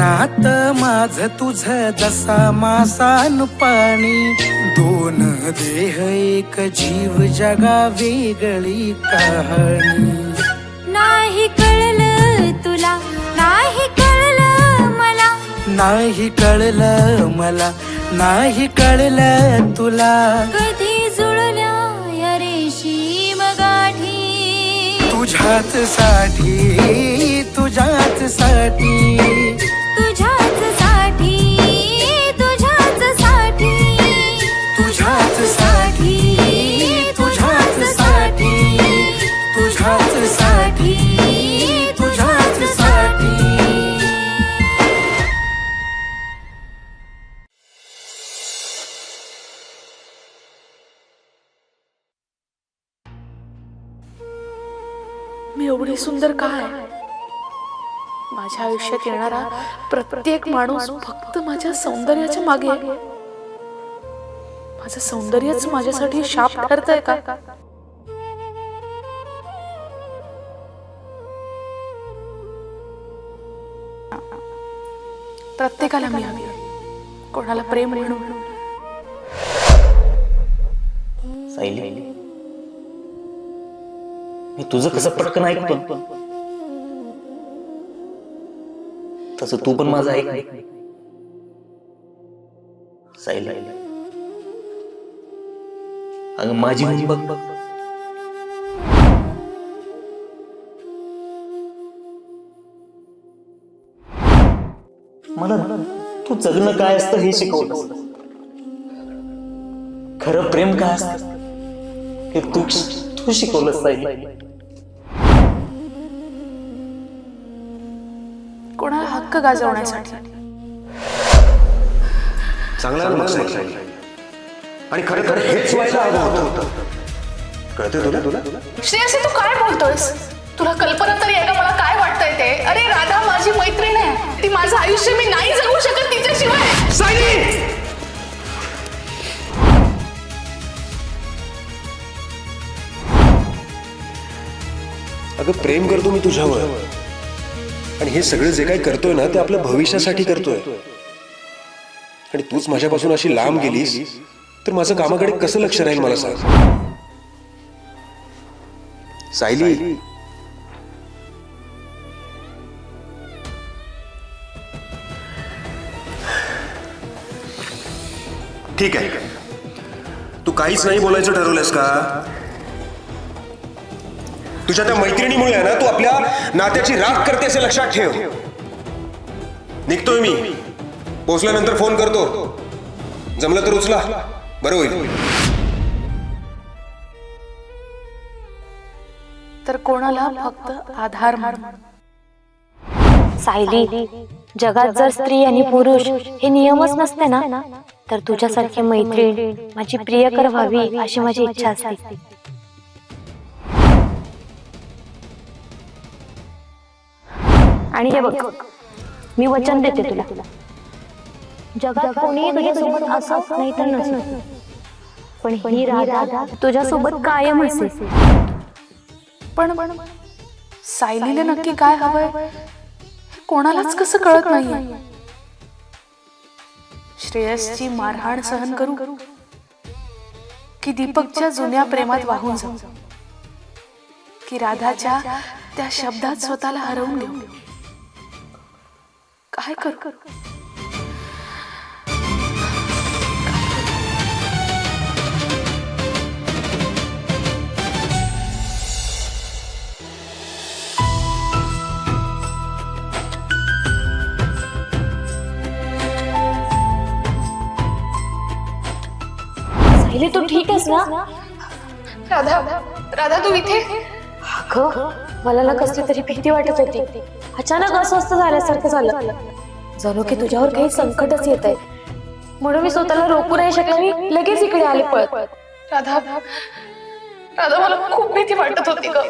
नात माझ तुझ जसा मासान पाणी, दोन देह एक जीव जगा वेगळी कहाणी. नाही कळलं तुला, नाही कळलं मला, नाही कळलं मला, नाही कळलं तुला. कधी जुळल्या या रेशीम गाठी, तुझ्याच साठी, तुझ्याच साठी, तुझ्याच साठी, तुझ्याच साठी, तुझ्याच साठी, तुझ्याच साठी, तुझ्याच साठी, तुझ्याच साठी. मी एवढी सुंदर का आहे? माझ्या आयुष्यात येणारा प्रत्येक माणूस फक्त माझ्या सौंदर्याच्या मागे आहे. माझं सौंदर्यच माझ्यासाठी शाप ठरतंय का? प्रत्येकाला मी हवी, कोणाला प्रेम म्हणून. सायली, मी तुझं कसं पटकन ऐकतो तसं तू पण माझं ऐक. सायली, अगं माझी मुली बघ बघ, मला तू जगणं काय असतं हे शिकवलं. खरं प्रेम काय असतं हे तू शिकवलंस सायली. कोणाला हक्क गाजवण्यासाठी. चांगला आणि खरं खरं हेच व्हायला हवं होतं. कळतंय तुला? श्रेयसी, तू काय बोलतोयस? तुला कल्पना तरी आहे का मला काय वाटतंय ते? अरे राधा माझी मैत्रीण आहे, ती माझं आयुष्य मी नाही जगू शकत तिच्याशिवाय. सायली, अगं प्रेम करतो मी तुझ्यावर, आणि हे सगळं जे काही करतोय ना ते आपल्या भविष्यासाठी करतोय. आणि तूच माझ्यापासून अशी लांब गेलीस तर माझं कामाकडे कसं लक्ष राहील मला सांग. सायली, ठीक आहे, तू काहीच नाही बोलायचं ठरवलंस का? तुझ्या त्या मैत्रिणीमुळे ना तू आपल्या नात्याची राख करते असे लक्षात ठेव. निघतोय मी, पोहोचल्यानंतर फोन करतो. जमलं तर उचला, बरं होईल. तर कोणाला फक्त आधार म्हणून. सायली, जगात जर स्त्री आणि पुरुष हे नियमच नसते ना, तर तुझ्यासारखी मैत्रीण माझी प्रियकर व्हावी अशी माझी इच्छा असते. आणि हे बघ, मी वचन देते तुला, जगात कोणी तुझ्यासोबत असो नाही तर नसो, पण ही राधा तुझ्यासोबत कायम असेल. पण सायलीला नक्की काय हवंय कोणालाच कसं कळत नाहीये. श्रेयसची मारहाण सहन करू की दीपकच्या जुन्या प्रेमात वाहून जाऊ, की राधाच्या त्या शब्दात स्वतःला हरवून घेऊ? काय करू? सायली, तू ठीक आहेस ना? राधा, राधा तू इथे? अगं, मला ना कसली तरी भीती वाटत होती. अचानक अस्वस्थ झाल्यासारखं झालं, जणू की तुझ्यावर काही संकटच येत आहे. म्हणून मी स्वतःला रोखू नाही शकले, मी लगेच इकडे आले पळत. राधा, राधा मला खूप भीती वाटत होती ग.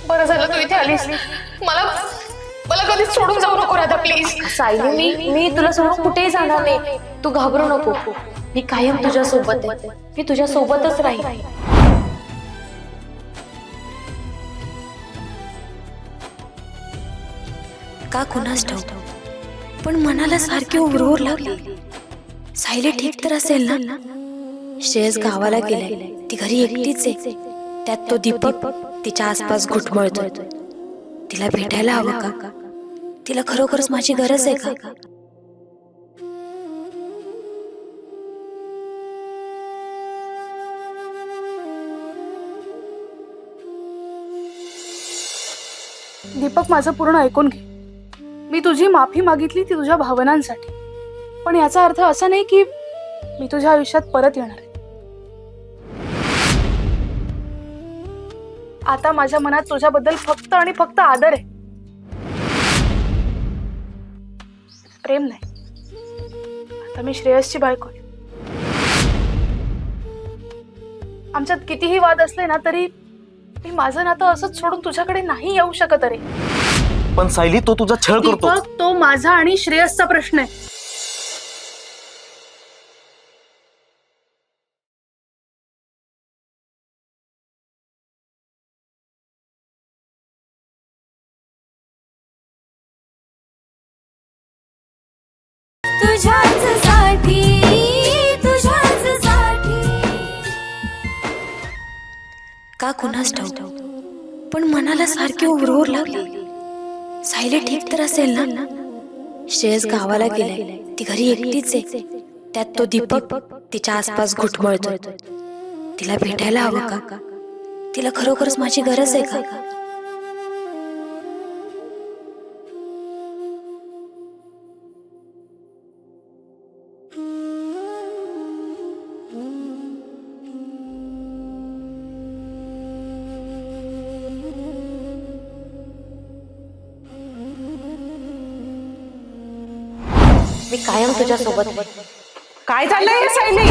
बरं झालं तू इथे आलीस. मला मला कधीच सोडून जाऊ नको राधा, प्लीज. सायली, मी तुला सोडून कुठेही जाणार नाही. तू घाबरू नको, मी कायम तुझ्या सोबत आहे. मी तुझ्या सोबतच राहील. का कुणास ठाऊक, पण मनाला सारखी उरवर लागली. सायली ठीक तर असेल ना? श्रेयस गावाला गेलाय, ती घरी एकटीच आहे. त्यात तो दीपक तिच्या आसपास घुटमळतोय. तिला भेटायला हवं का? तिला खरोखरच माझी गरज आहे का? दीपक, माझं पूर्ण ऐकून घे. मी तुझी माफी मागितली ती तुझ्या भावनांसाठी, पण याचा अर्थ असा नाही की मी तुझ्या आयुष्यात परत येणार आहे. आता माझ्या मनात तुझ्याबद्दल फक्त आणि फक्त आदर आहे, प्रेम नाही. आता मी श्रेयसची बायको आहे. आमच्यात कितीही वाद असले ना तरी मी माझं नातं असंच सोडून तुझ्याकडे नाही येऊ शकत. अरे पण सायली, तो तुझा छळ करतो. दीपक, तो माझा आणि श्रेयसचा प्रश्न आहे. तुझ्याच साठी, तुझ्याच साठी. का कुणास ठाऊक, पण मनाला सारखी उरवर लागली. सायली ठीक तर असेल ना? श्रेयस गावाला गेलाय, ती घरी एकटीच आहे. त्यात तो दीपक तिच्या आसपास घुटमळतोय. तिला भेटायला हवं का? तिला खरोखरच माझी गरज आहे का? मी कायम तुझ्या सोबत. काय चाललंय हे सायली?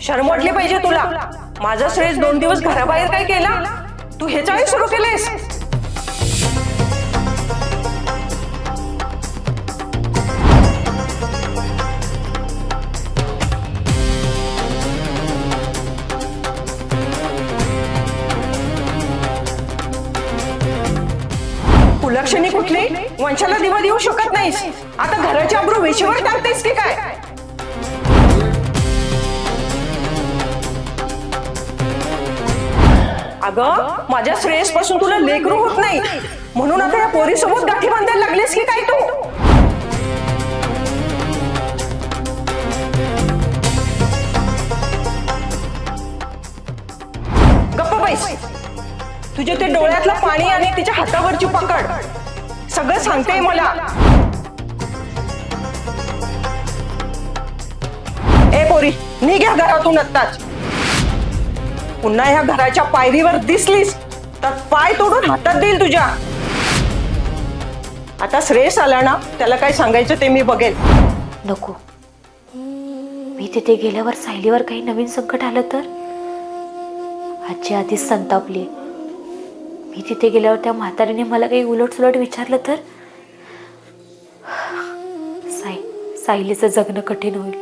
शरम वाटली पाहिजे तुला. माझा श्रेयस 2 दिवस घराबाहेर काय केला? तू हे चाळी सुरू केलेस. कुलक्षणी कुठली? वंशाला दिवा देऊ शकत नाहीस. आता घराची अब्रू वेशीवर टाकतेस की काय? अगं, माझ्या श्रेयस पासून तुला लेकरू होत नाही म्हणून आता या पोरीसोबत गाठी बांधायला लागलीस की काय तू? गप्प बैस. तुझे ते डोळ्यातलं पाणी आणि तिच्या हातावरची पकड सगळं सांगते मला. ए पोरी, निघ या घरातून आत्ताच. पुन्हा ह्या घराच्या पायरीवर दिसलीस तर पाय तोडून हातात देईल तुझ्या. आता श्रेयस आला ना, त्याला काय सांगायचं ते मी बघेल. नको, मी तिथे गेल्यावर सायलीवर काही नवीन संकट आलं तर? आजी आधीच संतापली. मी तिथे गेल्यावर त्या म्हातारीने मला काही उलटसुलट विचारलं तर? सायलीचं जगणं कठीण होईल.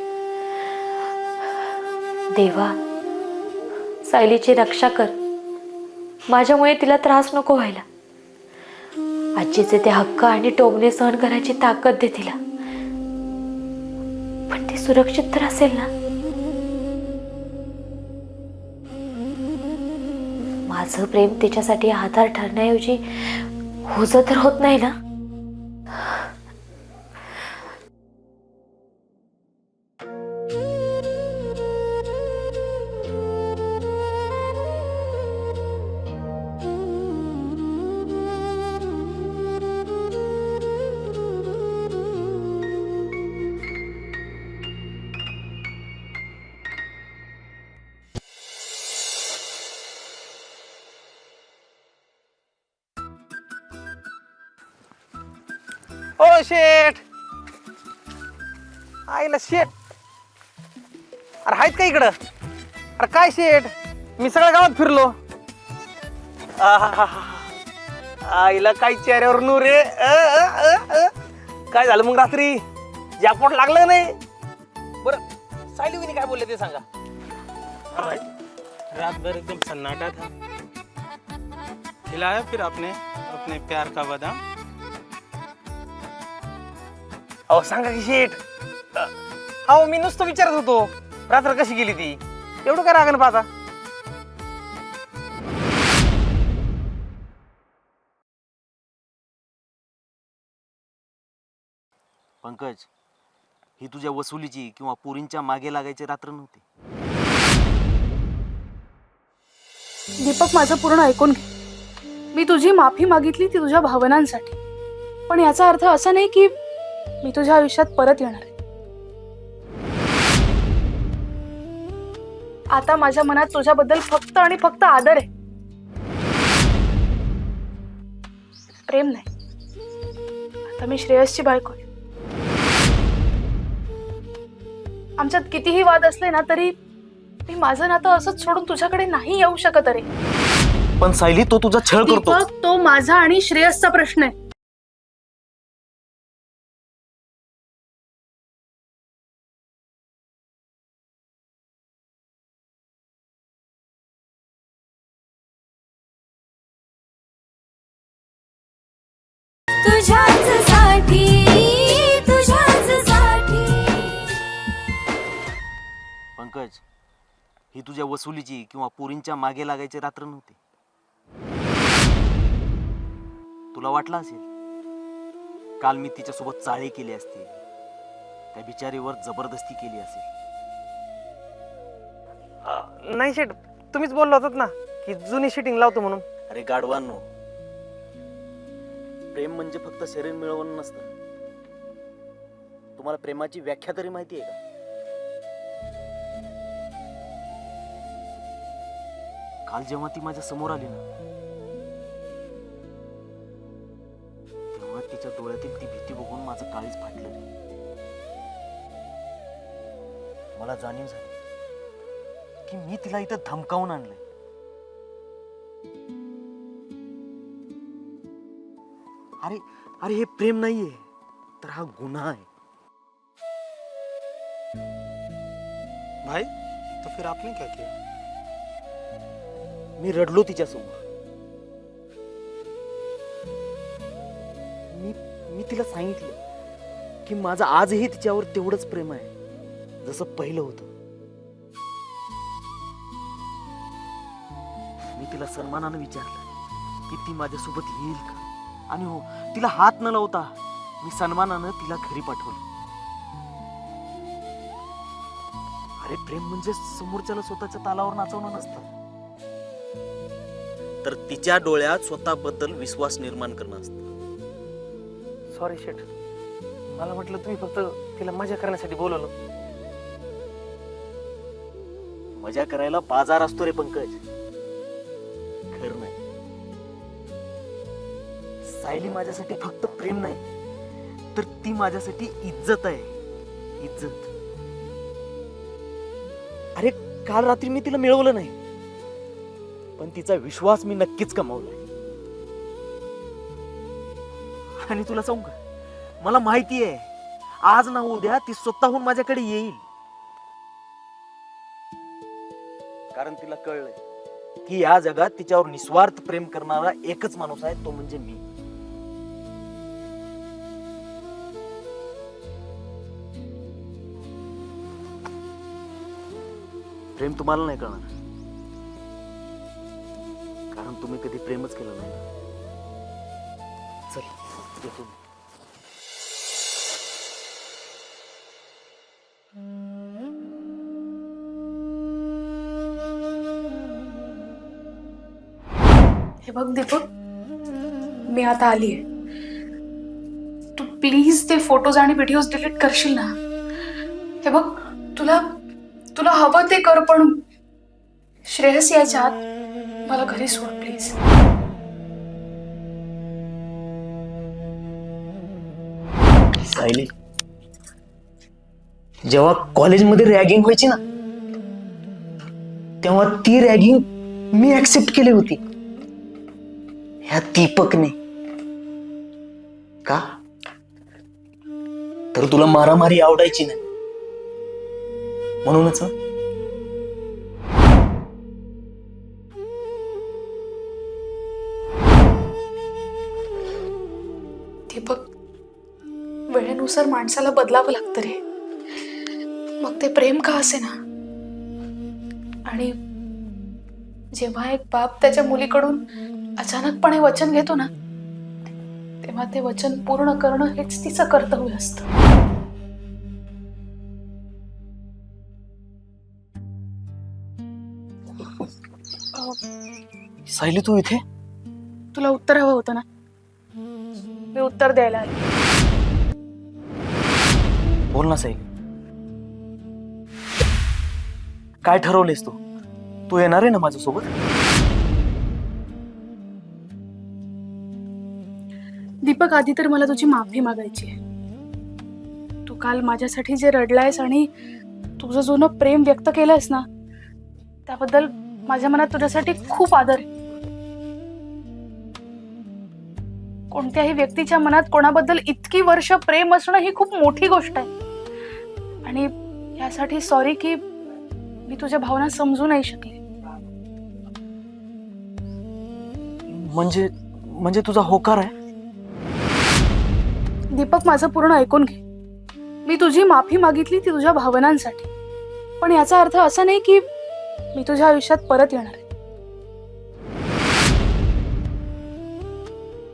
देवा, सायलीची रक्षा कर. माझ्यामुळे तिला त्रास नको व्हायला. आजीचे ते हक्क आणि टोमणे सहन करायची ताकद दे तिला. पण ती सुरक्षित तर असेल ना? माझं प्रेम तिच्यासाठी आधार ठरण्याऐवजी ओझं तर होत नाही ना? ओ शेठ, आईला शेठ. अरे आहेत का इकडं? अरे काय शेठ, मी सगळ्या गावात फिरलो. आईला काय चेहऱ्यावर नूर रे. काय झालं मग रात्री? जॅकपॉट लागलं नाही? बरं, सायली विनी काय बोलले ते सांगा. रात भर एकदम सन्नाटा था. खिलाया फिर आपने और अपने प्यार का बादाम। अहो सांगा की शेठ. अहो मी नुसतं विचारत होतो रात्र कशी गेली ती, एवढं काय रागानं पाहता. पंकज, ही तुझ्या वसुलीची किंवा पोरींच्या मागे लागायची रात्र नव्हती. दीपक, माझं पूर्ण ऐकून घे. मी तुझी माफी मागितली ती तुझ्या भावनांसाठी, पण याचा अर्थ असा नाही की मी तुझ्या आयुष्यात परत येणार आहे. आता माझ्या मनात तुझ्याबद्दल फक्त आणि फक्त आदर आहे, प्रेम नाही. आता मी श्रेयसची बायको आहे. आमच्यात कितीही वाद असले ना तरी मी माझं नातं असंच सोडून तुझ्याकडे नाही येऊ शकत. अरे पण सायली, तो तुझा छळ करतो. दीपक, तो माझा आणि श्रेयसचा प्रश्न आहे. तुझ्याच साठी पंकज, ही तुझ्या वसुलीची किंवा पोरींच्या मागे लागायची रात्र नव्हती. तुला वाटलं असेल काल मी तिच्यासोबत चाळे केली असते, त्या बिचारीवर जबरदस्ती केली असेल. नाही शेठ, तुम्हीच बोलला होतात ना की जुनी शिटिंग लावतो म्हणून. अरे गाढवांनो, प्रेम म्हणजे फक्त शरीर मिळवणं नसतं. तुम्हाला प्रेमाची व्याख्या तरी माहिती आहे का? काल जेव्हा ती माझ्या समोर आली ना, तेव्हा तिच्या डोळ्यातील ती भीती बघून माझं काळीज फाटलं रे. मला जाणीव झाली की मी तिला इथं धमकावून आणलंय. अरे अरे, हे प्रेम नाहीये तर हा गुन्हा आहे. भाई, तो फिर आपने क्या किया? मी रडलो तिच्यासमोर. मी तिला सांगितलं की माझं आजही तिच्यावर तेवढंच प्रेम आहे जसं पहिलं होतं. मी तिला सन्मानानं विचारलं की ती माझ्यासोबत येईल का, आणि हो, तिला हात न लावता मी सन्मानानं तिला घरी पाठवलं. अरे प्रेम म्हणजे समोरच्याला स्वतःच्या तालावर नाचवणं नसतं, तर तिच्या डोळ्यात स्वतःबद्दल विश्वास निर्माण करणं असतं. सॉरी शेठ, मला म्हटलं तुम्ही फक्त तिला मजा करण्यासाठी बोलवलं. मजा करायला बाजार असतो रे पंकज, खरं नाही. सायली माझ्यासाठी फक्त प्रेम नाही, तर ती माझ्यासाठी इज्जत आहे. इज्जत. अरे काल रात्री मी तिला मिळवलं नाही, पण तिचा विश्वास मी नक्कीच कमावलाय. आणि तुला सांगू का, मला माहिती आहे आज ना उद्या ती स्वतःहून माझ्याकडे येईल. कारण तिला कळलंय की या जगात तिच्यावर निस्वार्थ प्रेम करणारा एकच माणूस आहे, तो म्हणजे मी. प्रेम तुम्हाला नाही कळणार, कारण तुम्ही कधी प्रेमच केलं नाही. चल येतो मी. हे बघ दीपक, मी आता आलीये. तू प्लीज ते फोटोज आणि व्हिडिओज डिलीट करशील ना. हे बघ, तुला हवं ते कर, पण श्रेयस यायच्या आत मला घरी सोड प्लीज. सायली, जेव्हा कॉलेजमध्ये रॅगिंग व्हायची ना, तेव्हा ती रॅगिंग मी ऍक्सेप्ट केली होती. ह्या दीपकने. का? तर तुला मारामारी आवडायची नाही म्हणूनच. वेळेनुसार माणसाला बदलावं लागतं रे, मग ते प्रेम का असे ना. आणि जेव्हा एक बाप त्याच्या मुलीकडून अचानकपणे वचन घेतो ना, तेव्हा ते वचन पूर्ण करणं हेच तिचं कर्तव्य असतं. सायली तू इथे? तुला उत्तर हवं होतं ना, मी उत्तर द्यायला आले. बोल ना सायली, काय ठरवलेस तू? तू येणार आहे ना माझ्यासोबत? दीपक, आधी तर मला तुझी माफी मागायची आहे. तू काल माझ्यासाठी जे रडलायस आणि तुझं जुनं प्रेम व्यक्त केलंयस ना, त्याबद्दल माझ्या मनात तुझ्यासाठी खूप आदर आहे. कोणत्याही व्यक्तीच्या मनात कोणाबद्दल इतकी वर्ष प्रेम असणं ही खूप मोठी गोष्ट आहे. आणि यासाठी सॉरी की मी तुझ्या भावना समजू नाही शकले. म्हणजे तुझा होकार आहे? दीपक, माझं पूर्ण ऐकून घे. मी तुझी माफी मागितली ती तुझ्या भावनांसाठी, पण याचा अर्थ असा नाही की मी तुझ्या आयुष्यात परत येणार आहे.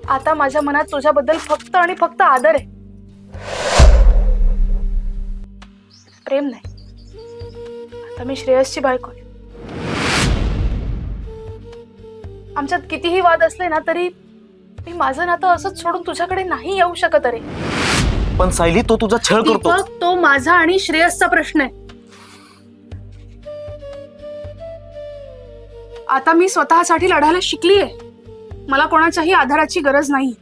आता माझ्या मनात तुझ्याबद्दल फक्त आणि फक्त आदर आहे, प्रेम नाही. आता मी श्रेयसची बायको आहे. आमच्यात कितीही वाद असले ना तरी मी माझं नातं असंच सोडून तुझ्याकडे नाही येऊ शकत. अरे पण सायली, तो तुझा छळ करतो. दीपक, तो माझा आणि श्रेयसचा प्रश्न आहे. आता मी स्वतःसाठी लढायला शिकलीये. मला कोणाच्याही आधाराची गरज नाही.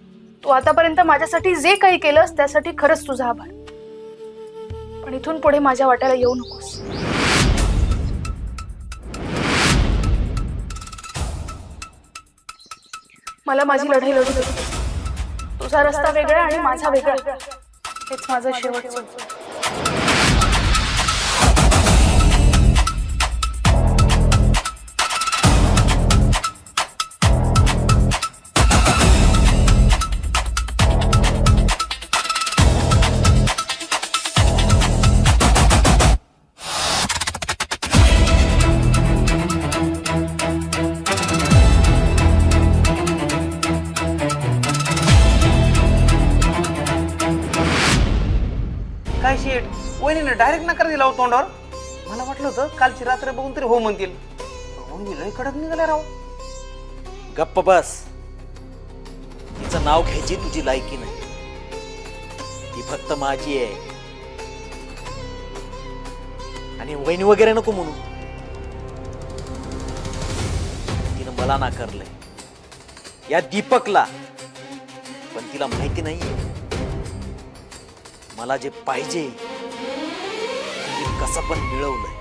तू आतापर्यंत माझ्यासाठी जे काही केलंस त्यासाठी खरंच तुझा आभार, पण इथून पुढे माझ्या वाट्याला येऊ नकोस. मला माझी लढाई लढू दे. तुझा रस्ता वेगळा आणि माझा वेगळा. हेच माझं शेवटचं. काय शेट, वहिनीने डायरेक्ट नकार दिला हो तोंडावर. मला वाटलं होतं कालची रात्र बघून तरी हो म्हणतील. वहिनी लय कडक निघाल्या राव. गप्प बस. तिचं नाव घ्यायची तुझी लायकी नाही. ती फक्त माझी आहे. आणि वहिनी वगैरे नको म्हणू. तिनं मला नाकारलंय, या दीपकला. पण तिला माहिती नाहीये मला जे पाहिजे ते कसं पण मिळवलंय.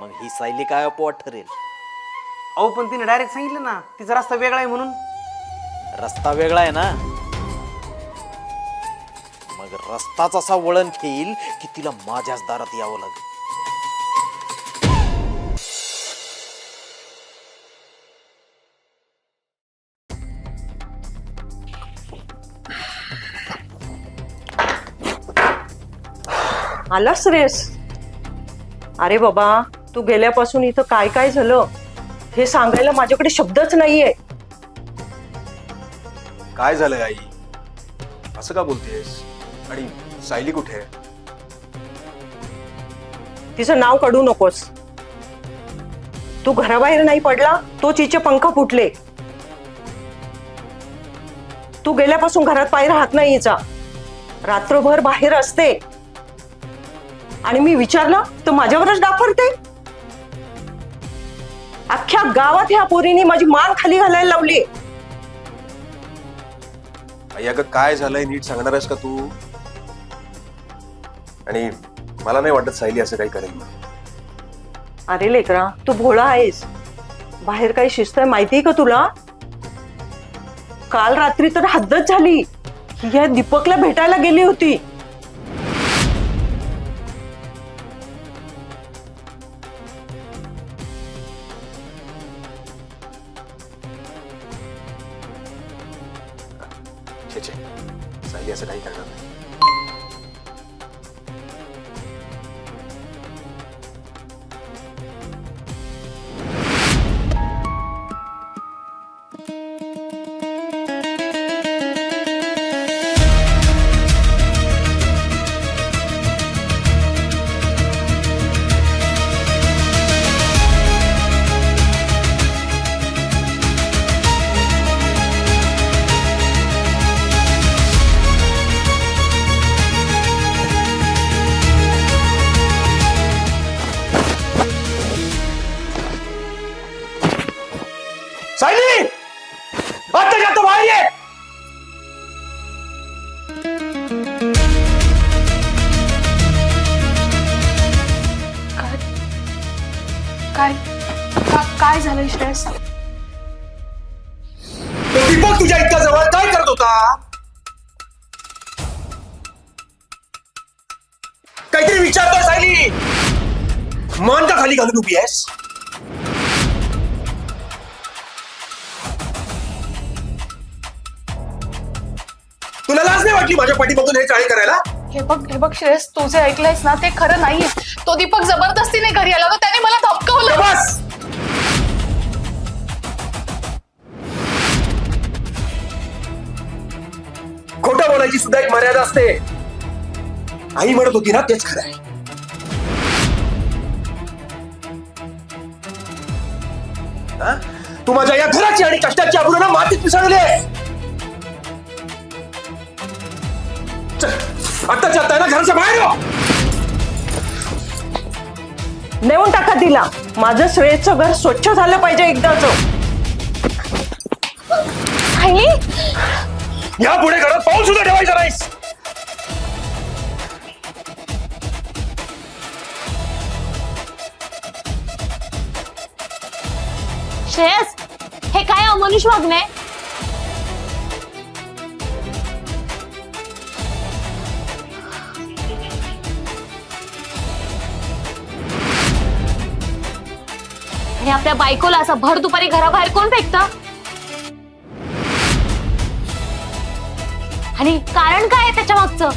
मग ही सायली काय अपवाद ठरेल? अहो पण तिने डायरेक्ट सांगितलं ना तिचा रस्ता वेगळा आहे म्हणून. रस्ता वेगळा आहे ना, मग रस्ताच असा वळण घेईल की तिला माझ्याच दारात यावं लागेल. आला श्रेयस? अरे बाबा, तू गेल्यापासून इथं काय काय झालं हे सांगायला माझ्याकडे शब्दच नाहीये. काय झालंय आई? असं का बोलतेस? आणि सायली कुठे आहे? तिचं नाव काढू नकोस. तू घराबाहेर नाही पडला तो तिचे पंख फुटले. तू गेल्यापासून घरात पाय राहत नाही हिचा. रात्रभर बाहेर असते. आणि मी विचारलं तर माझ्यावरच डाफरते. अख्ख्या गावात ह्या पोरीने माझी मान खाली घालायला लावली. आई अगं काय झालंय नीट सांगणार आहेस का तू? आणि मला नाही वाटत सायली असं काही करेल. अरे लेकरा, तू भोळा आहेस. बाहेर काही शिस्त आहे माहितीये का तुला? काल रात्री तर हद्दच झाली. ही या दीपकला भेटायला गेली होती. सायली तुझ्यासाठी असं काही करणार नाही. सायली, आता जातो बाहेर ये. काय काय झालं श्रेयस? तो दीपक तुझ्या इतक्या जवळ काय करत होता? काहीतरी विचारतोय सायली. मान का खाली घालून उभी आहेस? तुला लाज नाही वाटली माझ्या पाठीमागून हे चाळे करायला? हे बघ श्रेयस, तू जे ऐकलंयस ना ते खरं नाहीये. तो दीपक जबरदस्तीने घरी आला, त्याने मला धमकावलं. बस. खोटं बोलायची सुद्धा एक मर्यादा असते. आई म्हणत होती ना, तेच खरं आहे. हा? तू माझ्या या घराची आणि कष्टाची आबरूना मातीत मिसळली आहे. चल, आत्ताच्या आता ना घराच्या बाहेर हो. नेऊन टाका तिला. माझं श्रेयसचं घर स्वच्छ झालं पाहिजे एकदाच. यापुढे घरात पाऊल सुद्धा ठेवायचा नाहीस. श्रेयस, हे काय अमानुष वागणे? आणि आपल्या बायकोला असं भर दुपारी घराबाहेर कोण फेकतं? आणि कारण काय आहे त्याच्या मागचं?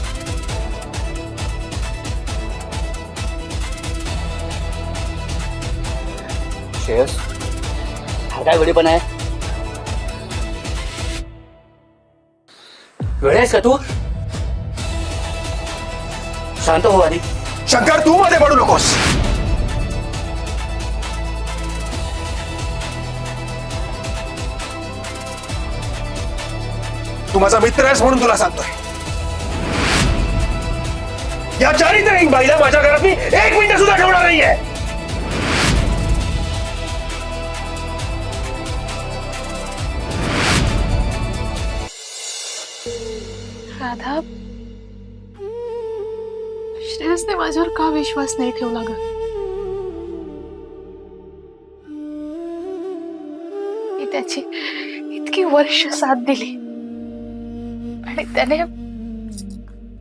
श्रेयस, हा काय वेळेपण आहे? वेळ आहेस का तू? शांत हो आधी. शंकर, तू मध्ये पडू नकोस. तू माझा मित्र आहेस म्हणून तुला सांगतोय. या चारित्र्यहीन बाईला माझ्या घरात मी 1 मिनिट सुद्धा ठेवणार नाहीये. राधा, श्रेयसने माझ्यावर का विश्वास नाही ठेवला ग? मी त्याची इतकी वर्ष साथ दिली आणि त्याने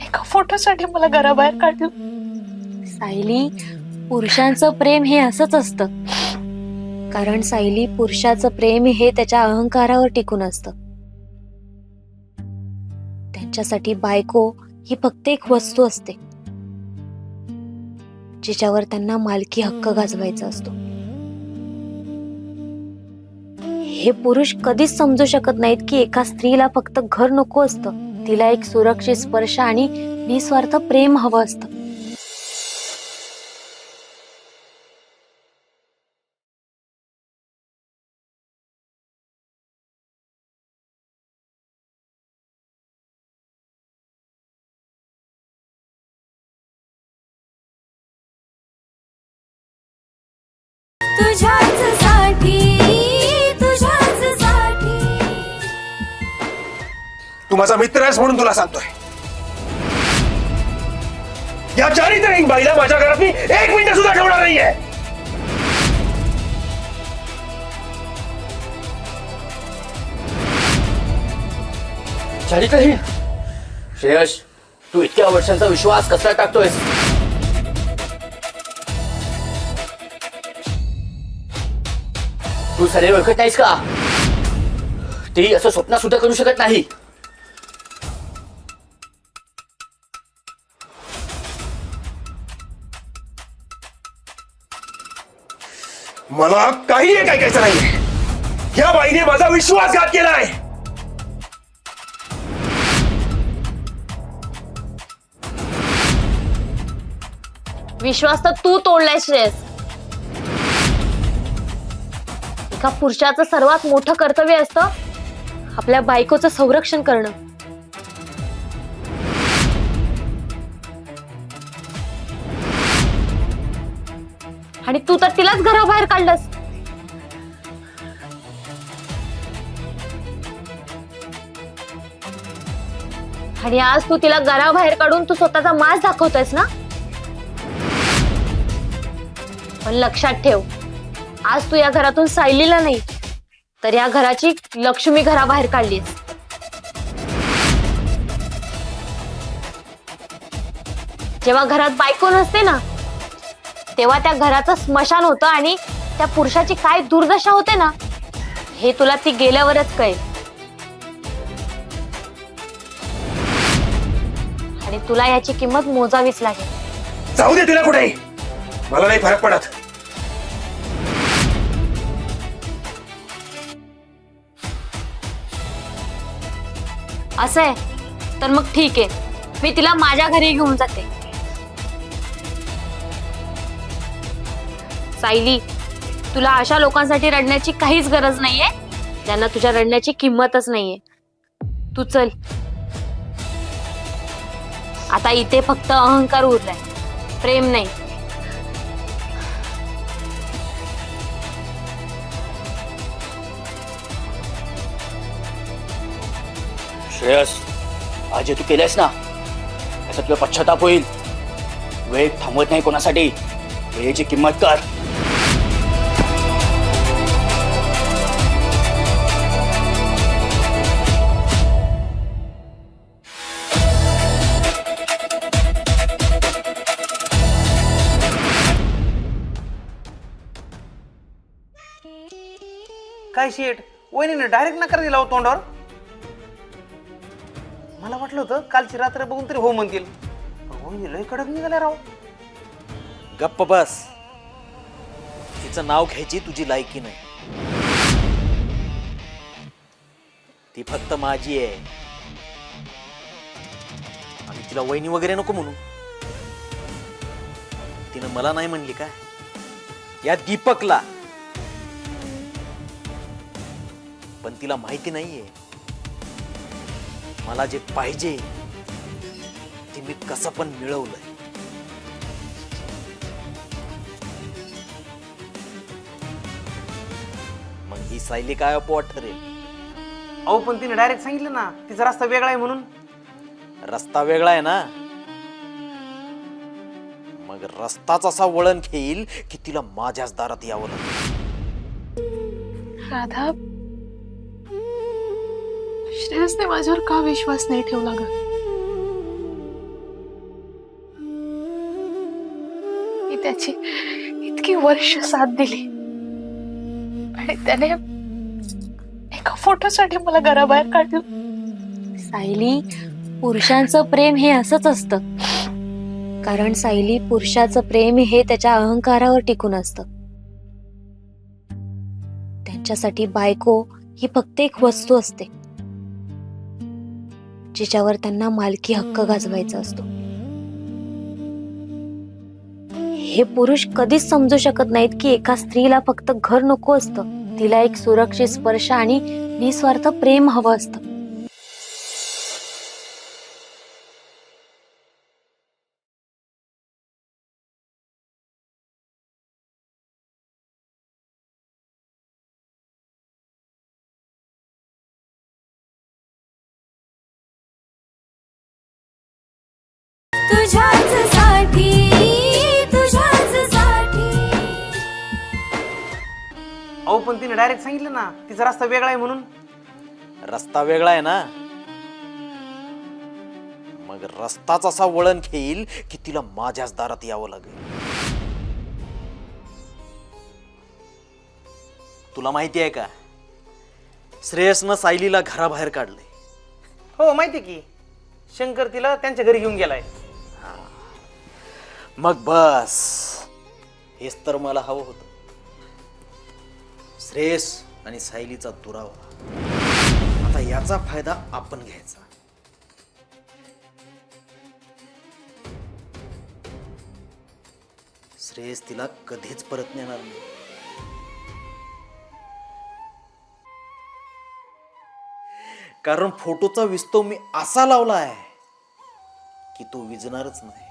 एका फोटोसाठी मला घराबाहेर काढलं. सायली, पुरुषांचं प्रेम हे असंच असतं. कारण सायली, पुरुषाचं प्रेम हे त्याच्या अहंकारावर टिकून असतं. त्यांच्यासाठी बायको ही फक्त एक वस्तू असते जिच्यावर त्यांना मालकी हक्क गाजवायचा असतो. हे पुरुष कधीच समजू शकत नाहीत की एका स्त्रीला फक्त घर नको असतं, तिला एक सुरक्षित स्पर्श आणि निस्वार्थ प्रेम हवं असतं. तुझ्याच साठी. तू माझा मित्र आहेस म्हणून तुला सांगतोय. या चारित्र्यहीन बाईला माझ्या घरात मी 1 मिनिट सुद्धा ठेवणार नाहीये. चारित्र्यहीन? श्रेयस, तू इतक्या वर्षांचा विश्वास कसा टाकतोयस? तू सरे ओळखत नाहीस का? ती असं स्वप्न सुद्धा करू शकत नाही. मला काही एक ऐकायचं नाही. या बाईने माझा विश्वासघात केलाय. विश्वास तर तू तोडलाय श्रेयस. एका पुरुषाचं सर्वात मोठं कर्तव्य असतं आपल्या बायकोचं संरक्षण करणं. आणि तू तर तिलाच घराबाहेर काढलंस. आणि आज तू तिला घराबाहेर काढून तू स्वतःचा माज दाखवतोयस ना. पण लक्षात ठेव, आज तू या घरातून सायलीला नाही तर या घराची लक्ष्मी घराबाहेर काढलीस. जेव्हा घरात बायको नसते ना तेव्हा त्या घराचं स्मशान होतं आणि त्या पुरुषाची काय दुर्दशा होते ना हे तुला ती गेल्यावरच कळेल. आणि तुला याची किंमत मोजावीच लागेल. जाऊ दे तिला कुठे, मला नाही फरक पडत. असं आहे तर मग ठीक आहे, मी तिला माझ्या घरी घेऊन जाते. सायली, तुला अशा लोकांसाठी रडण्याची काहीच गरज नाहीये ज्यांना तुझ्या रडण्याची किंमतच नाहीये. तू चल. आता इथे फक्त अहंकार उरलाय, प्रेम नाही. श्रेयस, आज जे तू केलंयस ना याचा तुला पश्चाताप होईल. वेळ थांबवत नाही कोणासाठी. वेळेची किंमत कर. काय शेट, वहिनीने डायरेक्ट नकार दिला हो तोंडावर. मला वाटलं होतं कालची रात्र बघून तरी हो म्हणतील. वहिनी लय कडक निघाल्या राव. गप्प बस. तिचं नाव घ्यायची तुझी लायकी नाही. ती फक्त माझी आहे. आणि तिला वहिनी वगैरे नको म्हणू. तिनं मला नाही म्हणली काय, या दीपकला. पण तिला माहिती नाहीये मला जे पाहिजे ते मी कसं पण मिळवलंय. मग ही सायली काय अपवाद ठरेल. अहो पण तिने डायरेक्ट सांगितलं ना तिचा रस्ता वेगळा आहे म्हणून. रस्ता वेगळा आहे ना, मग रस्ताच असा वळण घेईल की तिला माझ्याच दारात यावं लागेल. राधा, श्रेयसने माझ्यावर का विश्वास नाही ठेवला ग? मी त्याची इतकी वर्ष साथ दिली आणि त्याने एका फोटोसाठी मला घराबाहेर काढलं. सायली, पुरुषांचं प्रेम हे असंच असतं. कारण सायली, पुरुषाचं प्रेम हे त्याच्या अहंकारावर टिकून असतं. त्यांच्यासाठी बायको ही फक्त एक वस्तू असते जिच्यावर त्यांना मालकी हक्क गाजवायचा असतो. हे पुरुष कधीच समजू शकत नाहीत की एका स्त्रीला फक्त घर नको असतं, तिला एक सुरक्षित स्पर्श आणि निस्वार्थ प्रेम हवं असतं. तुझ्याचसाठी अहो पण तिने डायरेक्ट सांगितलं ना तिचा रस्ता वेगळा आहे म्हणून. रस्ता वेगळा आहे ना, मग रस्ताच असा वळण घेईल की तिला माझ्याच दारात यावं लागेल. तुला माहिती आहे का, श्रेयसनं सायलीला घराबाहेर काढलंय. हो माहिती की, शंकर तिला त्यांच्या घरी घेऊन गेलाय. मग बस हेच तर मला हवं होतं. श्रेयस आणि सायलीचा दुरावा. आता याचा फायदा आपण घ्यायचा. श्रेयस तिला कधीच परत नेणार नाही. कारण फोटोचा विस्तव मी असा लावला आहे की तो विजणारच नाही.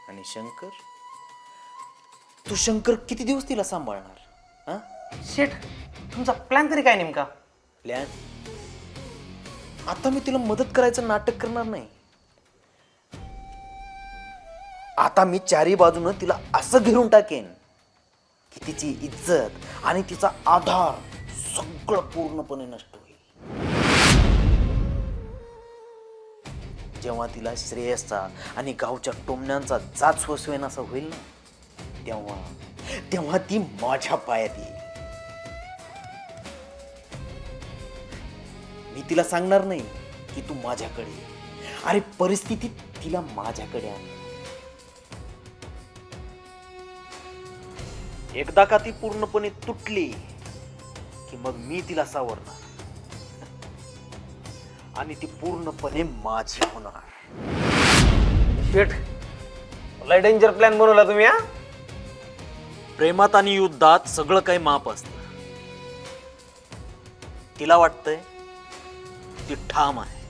आणि शंकर, तू शंकर किती दिवस तिला सांभाळणार? हा शेठ, तुमचा प्लॅन तरी काय नेमका? प्लॅन? आता मी तिला मदत करायचं नाटक करणार नाही. आता मी चारी बाजूनं तिला असं घेरून टाकेन की तिची इज्जत आणि तिचा आधार सगळं पूर्णपणे नष्ट होईल. जेव्हा तिला श्रेयसचा आणि गावच्या टोमण्यांचा जाच सोसवेनासा होईल ना, तेव्हा ती माझ्या पायात येईल. मी तिला सांगणार नाही की तू माझ्याकडे ये. अरे परिस्थिती तिला माझ्याकडे आण. एकदा का ती पूर्णपणे तुटली की मग मी तिला सावरणार आणि ती पूर्णपणे माझी होणार. शेठ, लय डेंजर प्लॅन बनवला तुम्ही. हा, प्रेमात आणि युद्धात सगळं काही माप असतं. तिला वाटतंय ती ठाम आहे,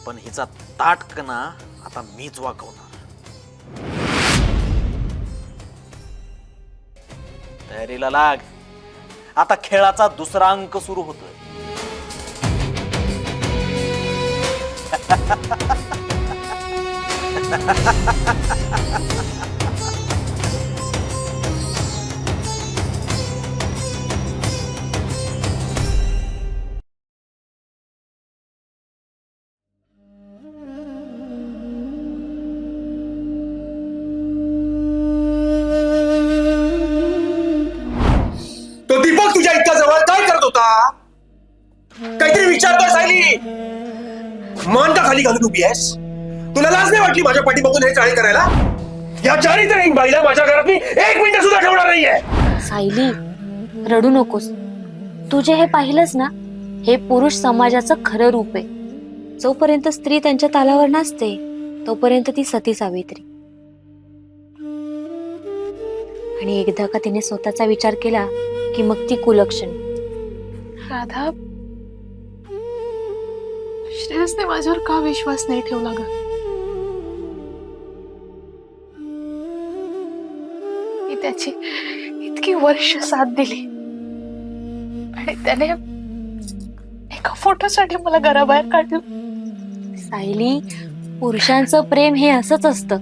पण हिचा ताटकणा आता मीच वाकवणार. तयारीला लाग. आता खेळाचा दुसरा अंक सुरू होतोय. तो दीपक तुझ्या इतक्या जवळ काय करत होता? काहीतरी विचारतोय सायली. मान का खाली घालून उभी आहेस? तुला लाज नाही वाटली माझ्या पाठी बघून हे चाळे करायला? या चारित्र्यहीन बाईला माझ्या घरात मी 1 मिनिट सुद्धा ठेवणार नाहीये. सायली, रडू नकोस. तू जे हे पाहिलंस ना, हे पुरुष समाजाचं खरं रूप आहे. जोपर्यंत स्त्री त्यांच्या तालावर नसते तोपर्यंत ती सती सावित्री. आणि एकदा का तिने स्वतःचा विचार केला की मग ती कुलक्षण. राधा, श्रेयसने माझ्यावर का विश्वास नाही ठेवला ग? मी त्याची इतकी वर्ष साथ दिली आणि त्याने एका फोटोसाठी मला घराबाहेर काढलं. सायली, पुरुषांचं प्रेम हे असंच असतं.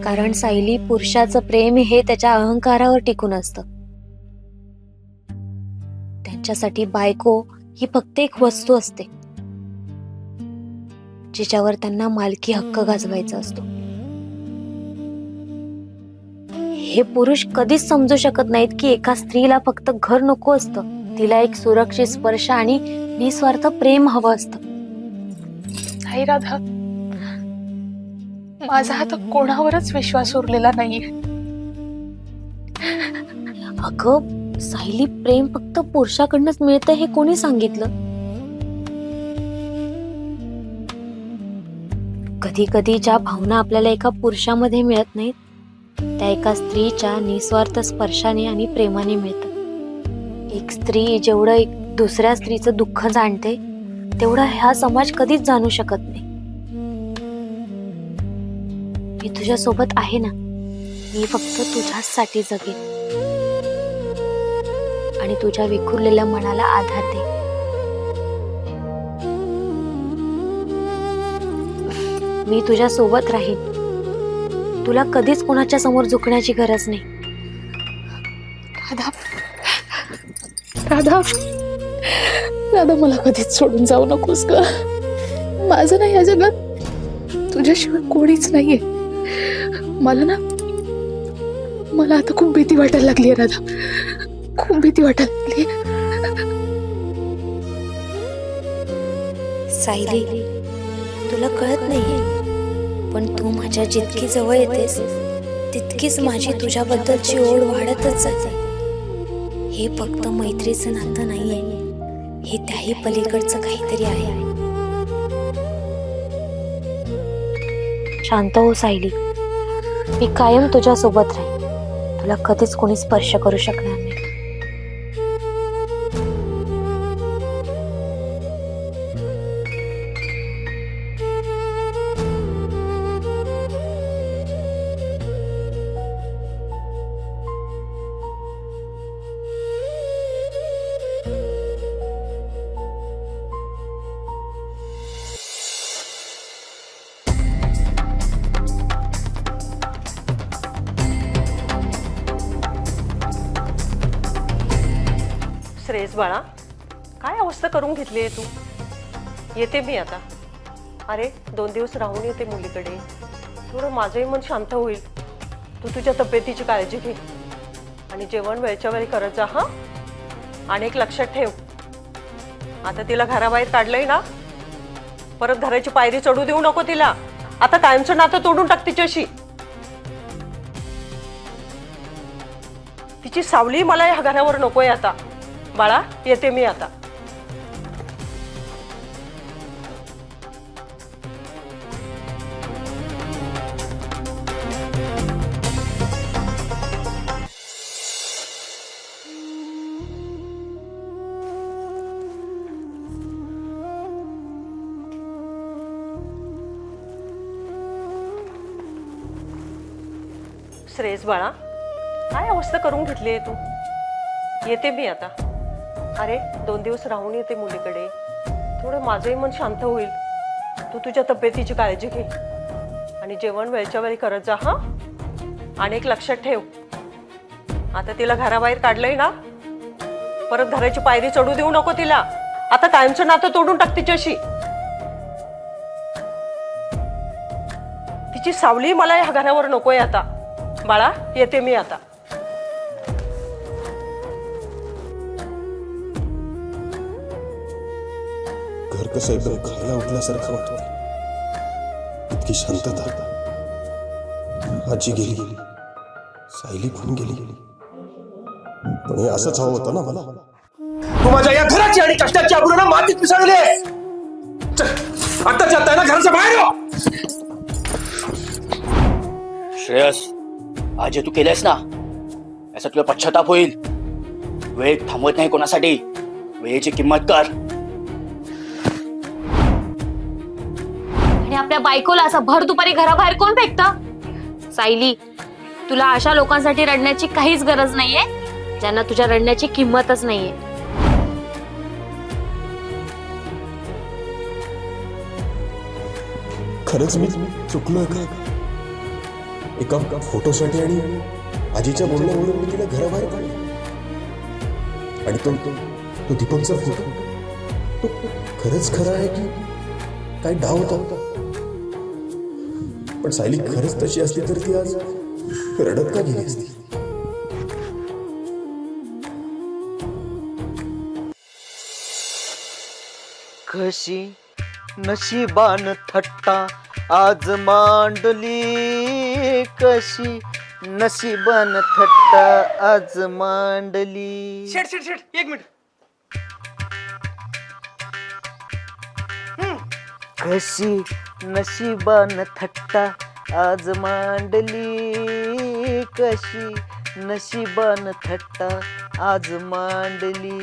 कारण सायली, पुरुषाचं प्रेम हे त्याच्या अहंकारावर टिकून असतं. त्यांच्यासाठी बायको ही फक्त एक वस्तू असते जिच्यावर त्यांना मालकी हक्क गाजवायचा असतो. हे पुरुष कधीच समजू शकत नाहीत की एका स्त्रीला फक्त घर नको असतं, तिला एक सुरक्षित स्पर्श आणि निस्वार्थ प्रेम हवं असतं. नाही राधा, माझा आता कोणावरच विश्वास उरलेला नाहीये. अगं सायली, प्रेम फक्त पुरुषाकडनंच मिळतं हे कोणी सांगितलं? कधी कधी ज्या भावना आपल्याला एका पुरुषामध्ये मिळत नाहीत त्या एका स्त्रीच्या निस्वार्थ स्पर्शाने आणि प्रेमाने मिळतात. एक स्त्री जेवढं एक दुसऱ्या स्त्रीचं दुःख जाणते तेवढं हा समाज कधीच जाणू शकत नाही. मी तुझ्या सोबत आहे ना. मी फक्त तुझ्यासाठी जगेन आणि तुझ्या विखुरलेल्या मनाला आधार दे. मी तुझ्या सोबत राहीन. तुला कधीच कोणाच्या समोर झुकण्याची गरज नाही. राधा, राधा, राधा, मला कधीच सोडून जाऊ नकोस ग. माझं नाही या जगात तुझ्याशिवाय कोणीच नाहीये. मला आता खूप भीती वाटायला लागली राधा. खूप भीती वाटायला लागली. सायली, तुला कळत नाहीये पण तू माझ्या जितकी जवळ येतेस तितकीच माझी तुझ्याबद्दलची ओढ वाढतच जाते. हे फक्त मैत्रीचं नातं नाहीये, हे त्याही पलीकडचं काहीतरी आहे. शांत हो सायली, मी कायम तुझ्या सोबत राहीन. तुला कधीच कोणी स्पर्श करू शकणार नाही. श्रेयस बाळा, काय अवस्था करून घेतली आहे तू? येते मी आता. अरे 2 दिवस राहून येते मुलीकडे. थोडं माझंही मन शांत होईल. तू तुझ्या तब्येतीची काळजी घे आणि जेवण वेळच्या वेळी करत जा. हा, आणि एक लक्षात ठेव, आता तिला घराबाहेर काढलंय ना, परत घराची पायरी चढू देऊ नको तिला. आता कायमचं नातं तोडून टाक तिच्याशी. तिची सावली मला या घरावर नकोय आता. बाळा, येते मी आता. श्रेयस बाळा, काय अवस्था करून घेतली आहे तू? येते मी आता. अरे 2 दिवस राहून येते मुलीकडे. थोडं माझंही मन शांत होईल. तू तुझ्या तब्येतीची काळजी घे आणि जेवण वेळच्या वेळी करत जा. हा, आणि एक लक्षात ठेव, आता तिला घराबाहेर काढलंय ना, परत घराची पायरी चढू देऊ नको तिला. आता कायमचं नातं तोडून टाक तिच्याशी. तिची सावली मला या घरावर नकोय आता. बाळा, येते मी आता. घर कसं एकदम खायला उठल्यासारखं वाटतं. इतकी शांतता. आजी गेली, सायली पण गेली, पण हे असंच हवं होतं ना मला. तू माझ्या या घराची आणि कष्टाची आबरूना मातीत मिसळली आहे. चल, आत्ताच्या आता ना घराच्या बाहेर हो. श्रेयस, आज जे तू केलंयस ना, याचा तुला पश्चाताप होईल. वेळ थांबवत नाही कोणासाठी. वेळेची किंमत कर. आणि आपल्या बायकोला असं भर दुपारी घराबाहेर कोण फेकतं? सायली, तुला अशा लोकांसाठी रडण्याची काहीच गरज नाहीये, ज्यांना तुझ्या रडण्याची किंमतच नाहीये. खरंच मी चुकलोय का? एका फोटोसाठी आणि आजीच्या बोलण्यामुळे मी तिला घराबाहेर काढलं. आणि तो दीपकचा फोटो, तो खरंच खरा आहे की काय डाव होता? पण सायली खरंच तशी असती तर ती आज रडत का गेली असती? कशी नशिबान थट्टा आज मांडली, कशी नशिबान थट्टा आज मांडली. शेट शेट शेट, एक मिनिट. कशी नशिबान थट्टा आज मांडली, कशी नशिबान थट्टा आज मांडली.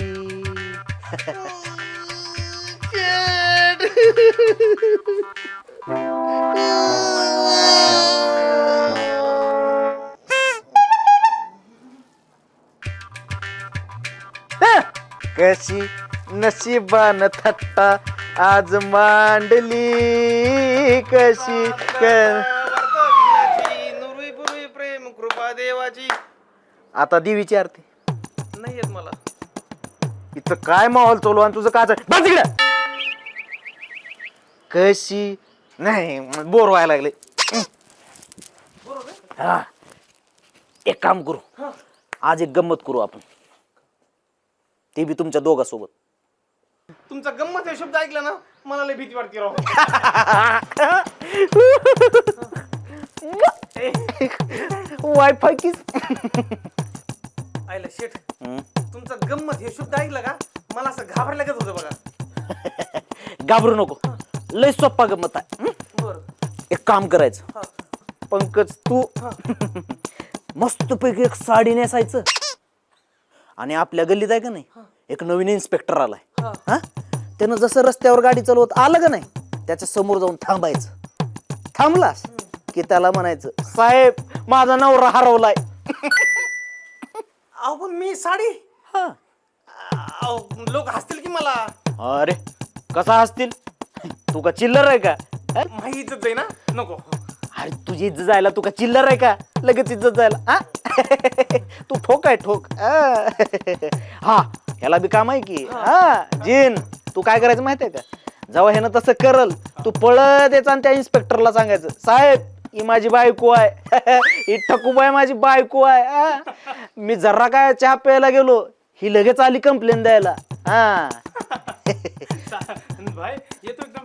कशी नशिबान थट्टा आज मांडली, कशी नुरुई पुरुई प्रेम कृपा देवाची. आता देवीची आरती नाही येत मला. इथं काय माहोल चालू आणि तुझं काय बस तिकडे. कशी नाही बोर व्हायला लागले. हा, एक काम करू, आज एक गंमत करू आपण, ते बी तुमच्या दोघांसोबत. तुमचा गंमत हे शब्द ऐकला ना, मला लय भीती वाटते राव. वायफाय किस. आयला शेठ तुमचं गंमत हे शुद्ध ऐकलं का मला असं घाबरल्या होतं बघा. घाबरू नको, लय सोप्पा गंमत आहे. बर एक काम करायचं, पंकज तू मस्तपैकी एक साडी नेसायचं आणि आपल्या गल्लीत आहे का नाही एक नवीन इन्स्पेक्टर आलाय. हा त्यानं जसं रस्त्यावर गाडी चालवत आलं का नाही त्याच्या समोर जाऊन थांबायचं. थांबलास की त्याला म्हणायचं, साहेब माझा नवरा हरवलाय. अहो पण मी साडी लोक हसतील की मला. अरे कसा असतील, तू का चिल्लर आहे का? माही इज्जत आहे ना, नको. अरे तुझी इज्जत जायला तू का चिल्लर आहे का लगेच इज्जत जायला. हा तू ठोक आहे ठोक. हा ह्याला बी काम आहे की. हा जिन तू काय करायचं माहितीये का, जेव्हा ह्यानं तसं करल तू पळत यायचं आणि त्या इन्स्पेक्टरला सांगायचं, साहेब ही माझी बायको आहे. ही ठकूबाई माझी बायको आहे. मी जरा काय चहा प्यायला गेलो ही लगेच आली कंप्लेन द्यायला. हा भाई ये तो एकदम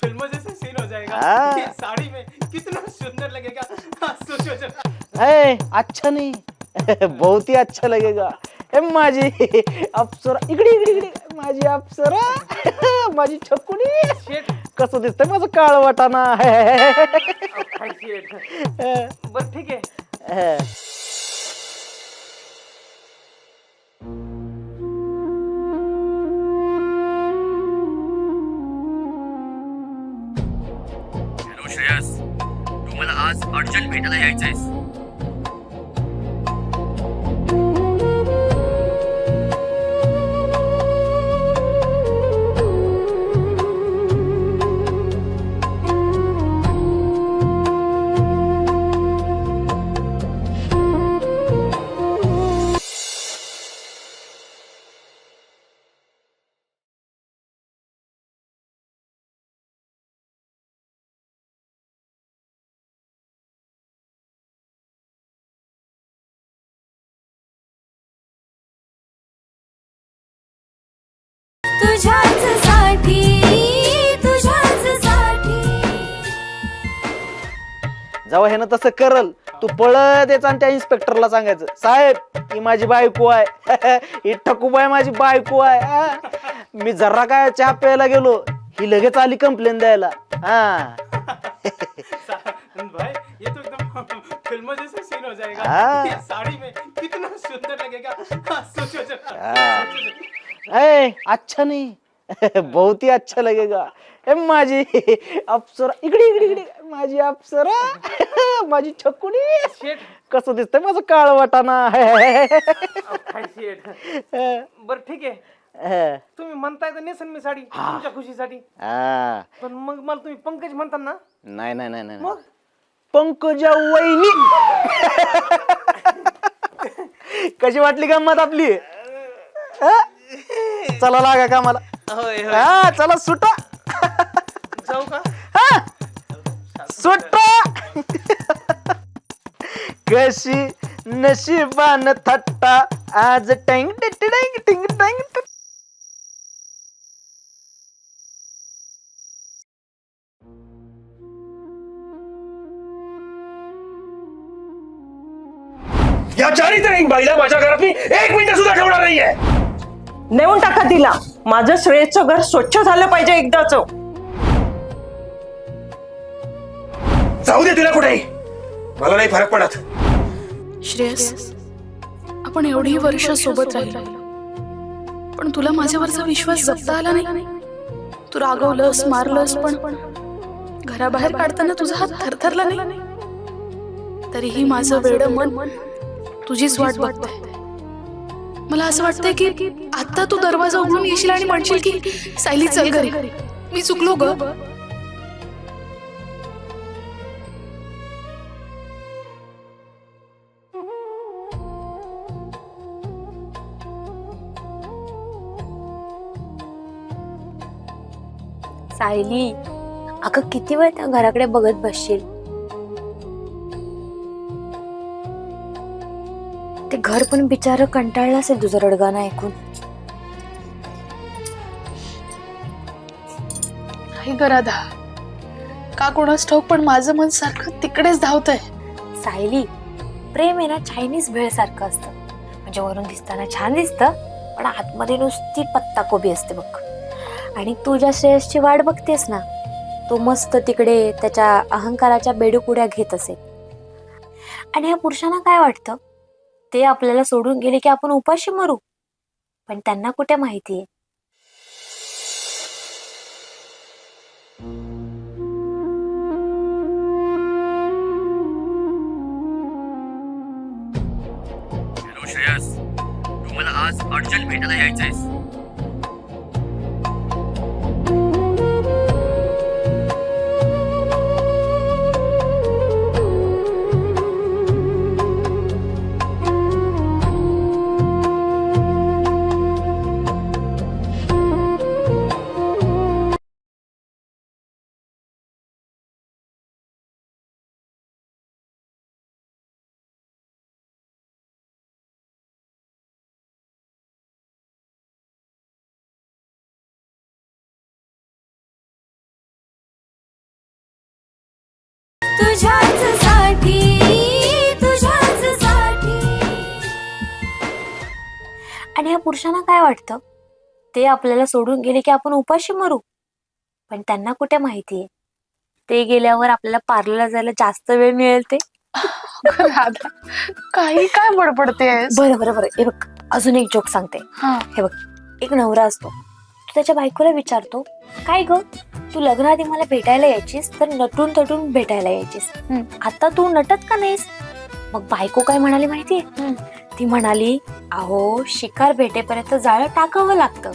फिल्मों जैसा सीन हो जाएगा. हाँ. ये साड़ी में कितना सुंदर लगेगा. सोचो जरा. अच्छा नहीं बहुत ही अच्छा लगेगा. माझी अप्सरा इकडे इकडे इकडे माझी अप्सरा माझी छकुनी शेठ कसं दिसतंय माझं काळ वाटाणा. बर ठीक आहे. हॅलो श्रेयस, तू मला आज अर्जंट भेटायला यायचंयस. तुझ्याच साठी तुझ्याच साठी. जेव्हा ह्यानं तसं करल तू पळत यायचं आणि त्या इन्स्पेक्टरला सांगायचं, साहेब ही माझी बायको आहे. ही ठकूबाई माझी बायको आहे. मी जरा काय चहा प्यायला गेलो ही लगेच आली कंप्लेन द्यायला. हा भाई ये तो एकदम फिल्मों जैसा सीन हो जाएगा. हाँ. ये साड़ी में कितना सुंदर लगेगा. सोचो जरा. अच्छा नहीं बहुत ही अच्छा लगेगा. माझी अप्सरा इकडे इकडे इकडे माझी अप्सरा माझी छकुनी शेठ कसं दिसतंय माझं काळ वाटाणा. शेठ बर ठीक आहे. तुम्ही म्हणताय तर नेसन मी साडी तुमच्या खुशीसाठी. पण मग मला तुम्ही पंकज म्हणता ना. नाही नाही नाही नाही मग पंकजा वहिनी. कशी वाटली गंमत आपली. चला लागा का मला. हा चला सुटा. जाऊ का. सुटा. कशी नशिबान थट्टा आज टँग टिंग टिंग टँग. या चारित्र्यहीन बाईला माझ्या घरात मी 1 मिनिट सुद्धा ठेवणार नाहीये. नेऊन टाका तिला. माझं श्रेयसचं घर स्वच्छ झालं पाहिजे एकदाच. जाऊ दे तिला कुठेही, मला नाही फरक पडत. श्रेयस, आपण एवढी वर्ष सोबत राहिलो पण तुला माझ्यावरचा विश्वास जपता आला नाही. तू रागवलंस मारलंस पण घराबाहेर काढताना तुझा हात थरथरला नाही. तरीही माझं वेडं मन तुझीच वाट बघतंय. मला असं वाटतंय की आता तू दरवाजा उघडून येशील आणि म्हणशील की सायली चल घरी, मी चुकलो ग. सायली अगं किती वेळ त्या घराकडे बघत बसशील. ते घर पण बिचारं कंटाळलं असेल तुझं रडगाणं ऐकून. नाही ग राधा, का कोणास ठाऊक पण माझं मन सारखं तिकडेच धावतंय. सायली प्रेम आहे ना चायनीज भेळ सारखं असतं. म्हणजे वरून दिसताना छान दिसतं, पण आतमध्ये नुसती पत्ता कोबी असते बघ. आणि तू ज्या श्रेयसची वाट बघतेस ना, तो मस्त तिकडे त्याच्या अहंकाराच्या बेडूकुड्या घेत असेल. आणि या पुरुषांना काय वाटतं, ते आपल्याला सोडून गेले की आपण उपाशी मरू. पण त्यांना कुठे माहितीये, हॅलो श्रेयस, तू मला आज अर्जंट भेटायला यायचंयस. तुझ्याच साठी तुझ्याच साठी. आणि या पुरुषांना काय वाटतं, ते आपल्याला सोडून गेले की आपण उपाशी मरू. पण त्यांना कुठे माहितीये, ते गेल्यावर आपल्याला पार्लरला जायला जास्त वेळ मिळेल ते. अगं राधा, काही काय बडबडतेस? बरं बरं बरं, हे बघ अजून एक जोक सांगते. हा. हे बघ, एक नवरा असतो, तो त्याच्या बायकोला विचारतो, काय ग तू लग्नाआधी मला भेटायला यायचीस तर नटून तटून भेटायला यायचीस, आता तू नटत का नाहीस? मग बायको काय म्हणाली माहितीये? ती म्हणाली, अहो शिकार भेटेपर्यंत जाळं टाकावं लागतं,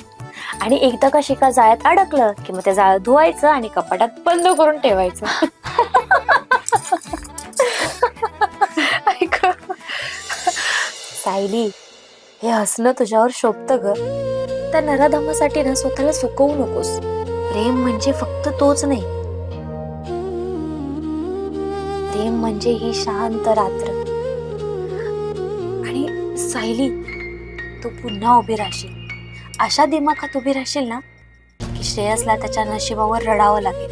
आणि एकदा का शिकार जाळ्यात अडकलं की मग ते जाळं धुवायचं आणि कपाटात बंद करून ठेवायचं. ऐक, सायली, हे हसणं तुझ्यावर शोभतं ग. त्या नराधमासाठी ना स्वतःला सुकवू नकोस. प्रेम म्हणजे फक्त तोच नाही, प्रेम म्हणजे ही शांत रात्र. आणि सायली, तू पुन्हा उभी राहशील, अशा दिमाखात उभी राहशील ना की श्रेयसला त्याच्या नशिबावर रडावं लागेल.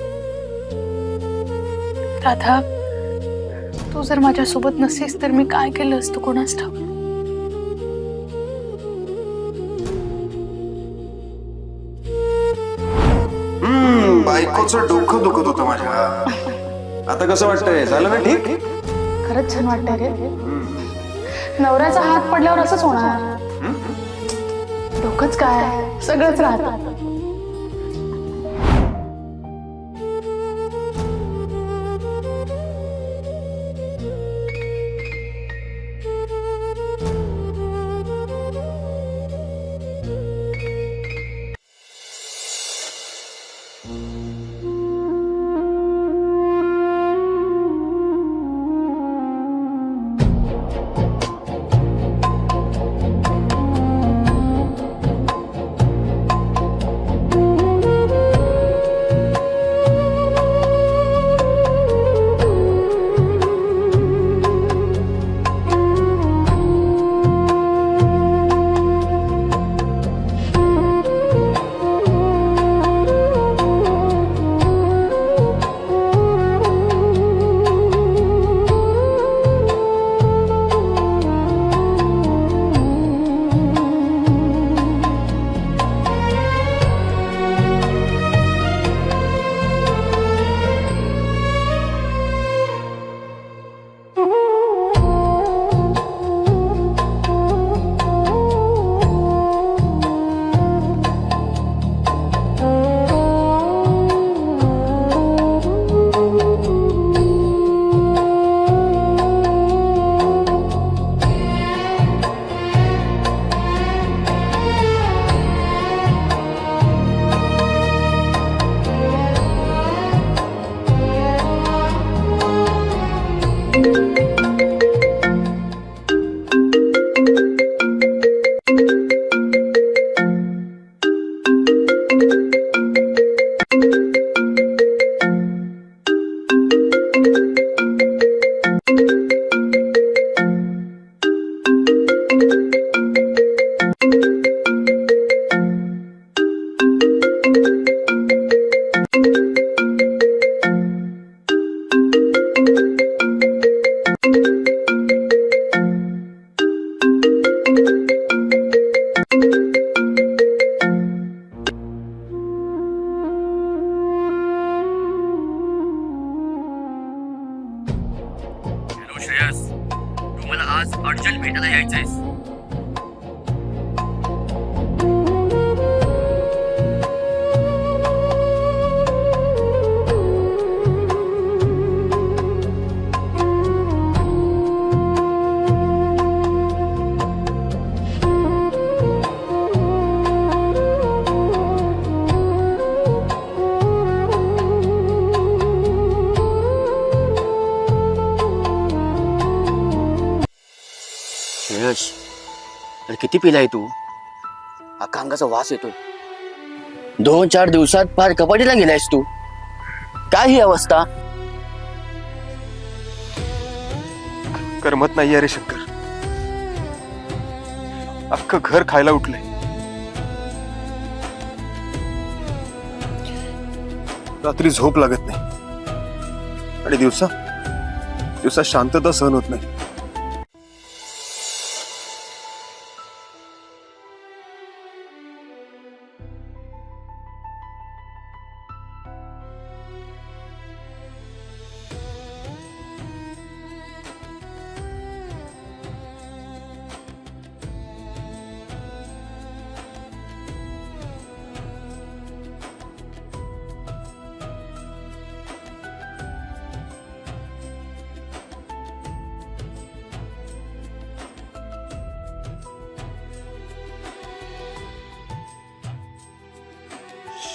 राधा, तू जर माझ्यासोबत नसेस तर मी काय केलं असतं कोणास ठाऊक. बायकोचं डोकं दुखत होतं माझ्या. आता कसं वाटतंय, झालं ना ठीक? खरंच छान वाटतंय रे. नवऱ्याचा हात पडल्यावर असंच होणार. डोकंच काय, सगळंच राहतं. आज अर्जंट भेटायला यायचंयस. श्रेयस, अरे किती पिलाय तू? अख्खा अंगाचा वास येतोय. 2-4 दिवसात फार कपाटीला गेलायस तू. काय ही अवस्था? करमत नाही अरे शंकर. अख्खं घर खायला उठलंय. रात्री झोप लागत नाही आणि दिवसा शांतता सहन होत नाही.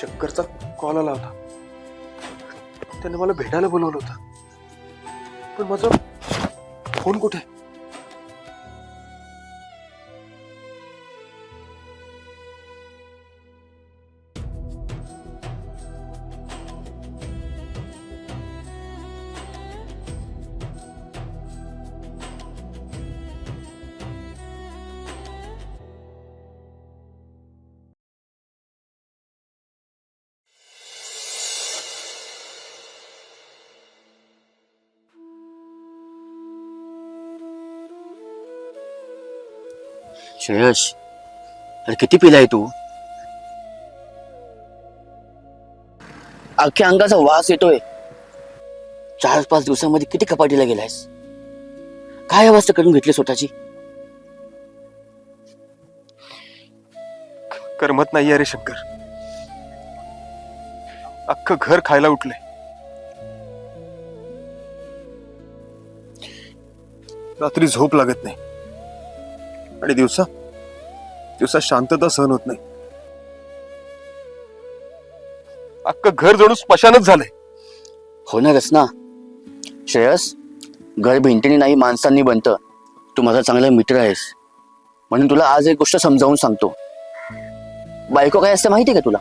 शंकरचा कॉल आला होता. त्याने मला भेटायला बोलवलं होतं, पण माझा फोन कुठे? श्रेयस, अरे किती पिलाय तू? अख्ख्या अंगाचा वास येतोय. 4-5 दिवसामध्ये किती कपाटीला गेलायस? काय अवस्था करून घेतली स्वतःची? करमत नाही अरे शंकर. अख्खं घर खायला उठलंय. रात्री झोप लागत नाही आणि दिवसा शांतता सहन होत नाही. अख्खं घर जणू स्मशानच झालंय. होणारच ना श्रेयस. घर भिंतीने नाही माणसांनी बनतं. तू माझा चांगला मित्र आहेस म्हणून तुला आज एक गोष्ट समजावून सांगतो. बायको काय असते माहिती का तुला?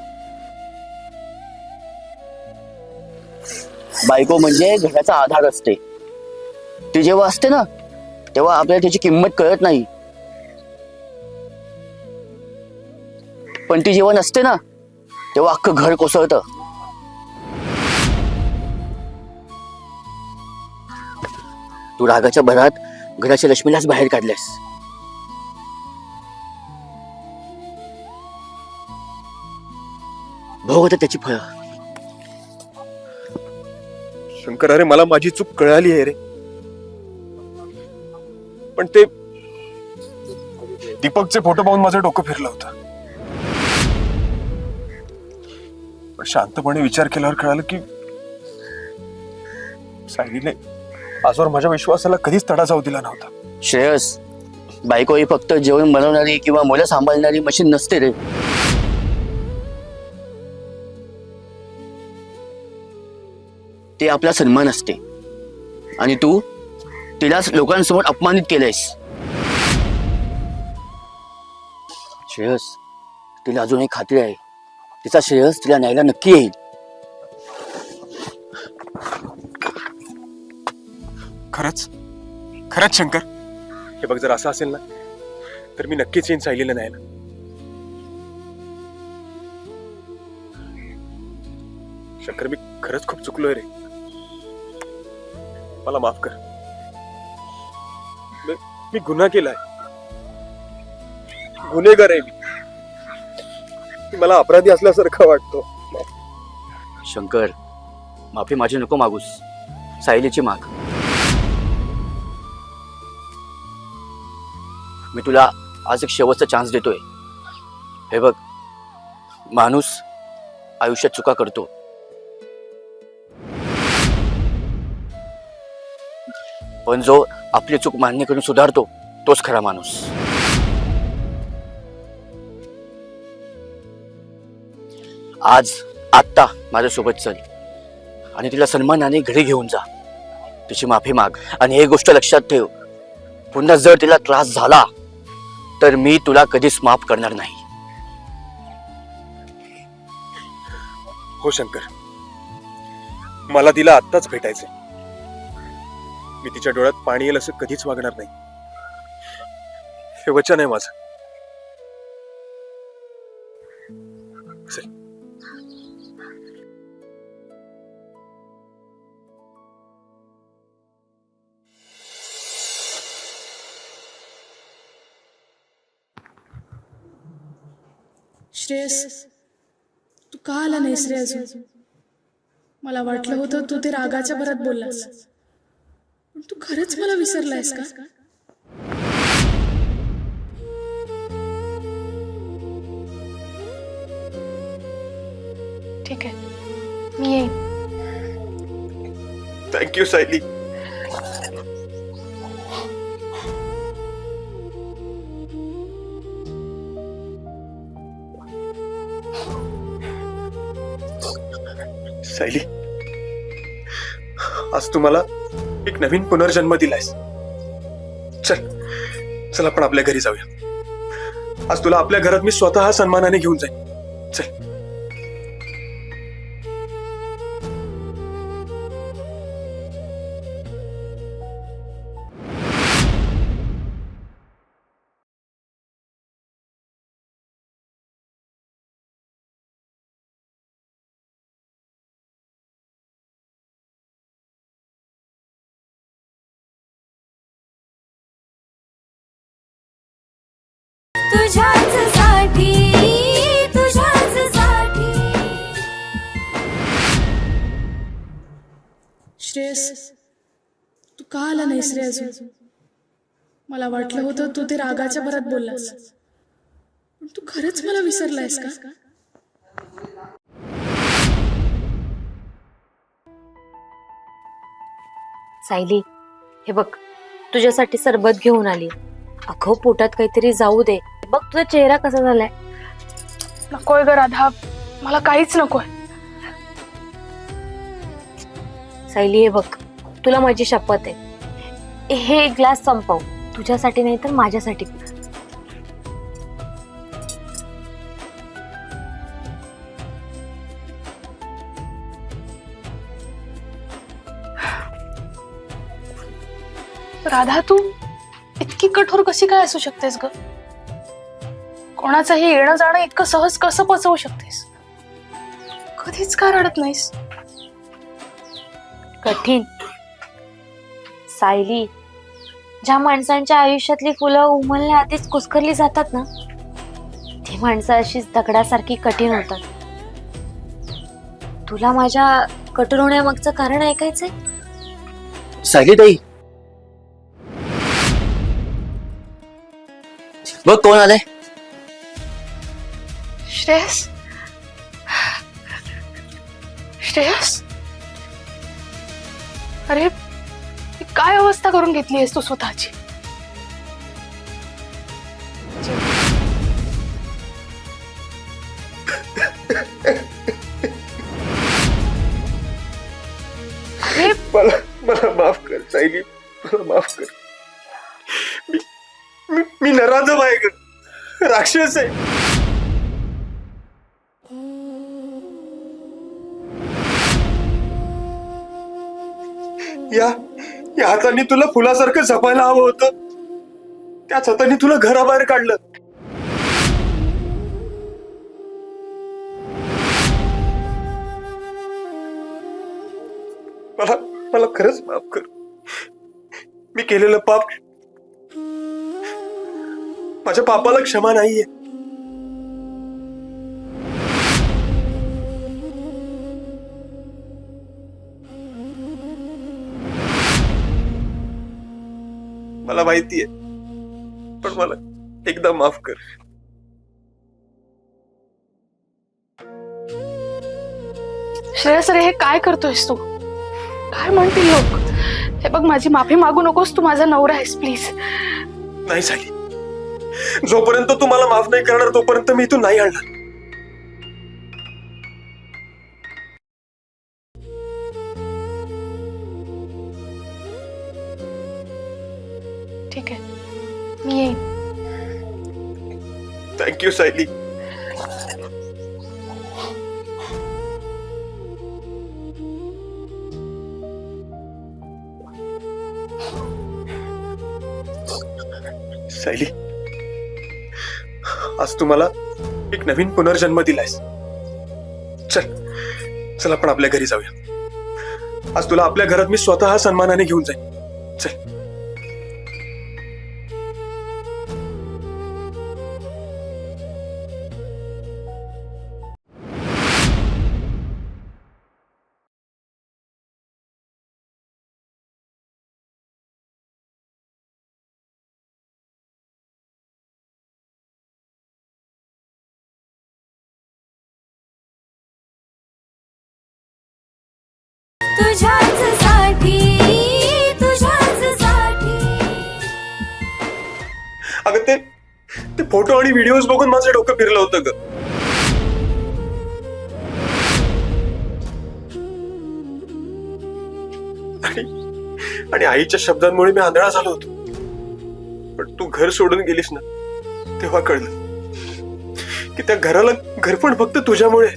बायको म्हणजे घराचा आधार असते. ती जेव्हा असते ना तेव्हा आपल्याला त्याची किंमत कळत नाही, पण ती जेव्हा नसते ना तेव्हा अख्खं घर कोसळतं. तू रागाच्या भरात घराच्या लक्ष्मीलाच बाहेर काढल्यास. भोग आता त्याची फळ. शंकर, अरे मला माझी चूक कळाली आहे रे, पण ते दीपकचे फोटो पाहून माझं डोकं फिरलं होतं. पण शांतपणे विचार केल्यावर कळालं की सायलीने आजवर माझ्या विश्वासाला कधीच तडा जाऊ दिला नव्हता. श्रेयस, बायको ही फक्त जेवण बनवणारी किंवा मुलं सांभाळणारी मशीन नसते रे. ते आपला सन्मान असते आणि तू तिला लोकांसमोर अपमानित केलंयस. श्रेयस, तिला अजूनही खात्री आहे. तिचा श्रेयस तिला न्यायला नक्की येईल. खरंच शंकर, हे बघ, जर असं असेल ना तर मी नक्कीच येईन सायलीला न्यायला. शंकर, मी खरंच खूप चुकलोय रे. मला माफ कर. मी गुन्हा केलाय, गुन्हेगार आहे मी. मला अपराधी असल्यासारखं वाटतो. शंकर, माफी माझी नको मागूस, सायलीची माग. मी तुला आज एक शेवटचा चान्स देतोय. हे बघ, माणूस आयुष्यात चुका करतो, पण जो आपली चूक मान्य करून सुधारतो तोच खरा माणूस. आज आत्ता माझ्यासोबत चल आणि तिला सन्मानाने घरी घेऊन जा. तिची माफी माग आणि एक गोष्ट लक्षात ठेव, पुन्हा जर तिला त्रास झाला तर मी तुला कधीच माफ करणार नाही. हो शंकर, मला तिला आत्ताच भेटायचंय. मी तिच्या डोळ्यात पाणी येईल असं कधीच वागणार नाही. हे वचन आहे माझं. चल. श्रेयस, तू का आला नाहीस रे अजून? मला वाटलं होतं तू ते रागाच्या भरात बोललास, पण तू खरंच मला विसरलायस का? ठीक आहे, मी येईन. थँक्यू सायली. सायली, आज तू मला एक नवीन पुनर्जन्म दिलायस. चल चल, आपण आपल्या घरी जाऊया. आज तुला आपल्या घरात मी स्वतः सन्मानाने घेऊन जाईन. चल. तुझ्याचसाठी श्रेयस, तू का आला नाहीस रे अजून? मला वाटलं होतं तू ते रागाच्या भरात बोललास, पण तू खरंच मला विसरलायस का? सायली, हे बघ, तुझ्यासाठी सरबत घेऊन आली. अगं, पोटात काहीतरी जाऊ दे. बघ तुझा चेहरा कसा झालाय. नकोय ग राधा, मला काहीच नकोय. सायली, हे बघ, तुला माझी शपथ आहे, हे एक ग्लास संपव. तुझ्यासाठी नाही तर माझ्यासाठी. राधा, तू इतकी कठोर कशी काय असू शकतेस ग? कोणाचंही येणं जाणं इतकं सहज कसं पचवू शकतेस? कधीच का रडत नाहीस? कठीण सायली, ज्या माणसांच्या आयुष्यातली फुलं उमलण्या आधीच कुस्करली जातात ना, ती माणसं अशीच दगडासारखी कठीण होतात. तुला माझ्या कठोर होण्यामागचं कारण ऐकायचंय? सायली ताई, बघ कोण आलंय. श्रेयस, श्रेयस, अरे ही काय अवस्था करून घेतली आहेस तू स्वतःची? अरे मला मला माफ कर सायली, मला माफ कर. मी नराधम आहे ग, राक्षस आहे. या हाताने तुला फुलासारखं जपायला हवं होतं, त्याच हाताने तुला घराबाहेर काढलं. मला खरंच माफ कर. मी केलेलं पाप, माझ्या पापाला क्षमा नाहीये. मला माहितीये, पण पण मला एकदा माफ कर. श्रेयस रे, हे काय करतोयस तू? काय म्हणतील लोक? हे बघ, माझी माफी मागू नकोस. तू माझा नवरा आहेस, प्लीज. नाही झाली. जोपर्यंत तू मला माफ नाही करणार तोपर्यंत मी इथून नाही आणणार. ठीक आहे, मी येईन. थँक्यू सायली. सायली, आज तू मला एक नवीन पुनर्जन्म दिलायस. चल आपण आपल्या घरी जाऊया. आज तुला आपल्या घरात मी स्वतः सन्मानाने घेऊन जाईन. चल. तुझ्याच साठी, तुझ्याच साठी. अगं ते फोटो आणि व्हिडिओज बघून माझं डोकं फिरलं होतं ग. आणि आईच्या शब्दांमुळे मी आंधळा झालो होतो. पण तू घर सोडून गेलीस ना, तेव्हा कळलं की त्या घराला घर पण फक्त तुझ्यामुळे.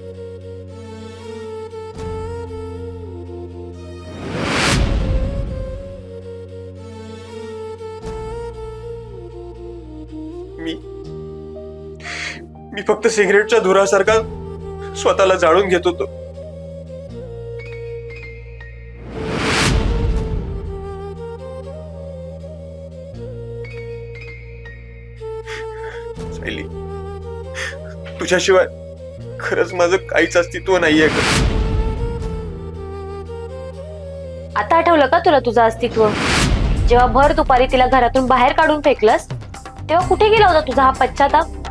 मी फक्त सिगरेटच्या धुरासारखा स्वतःला जाळून घेत होतो. सायली, तुझ्याशिवाय खरंच माझं काहीच अस्तित्व नाहीये का? आता आठवलं का तुला तुझं अस्तित्व? जेव्हा भर दुपारी तिला घरातून बाहेर काढून फेकलंस तेव्हा कुठे गेला होता तुझा हा पश्चाताप?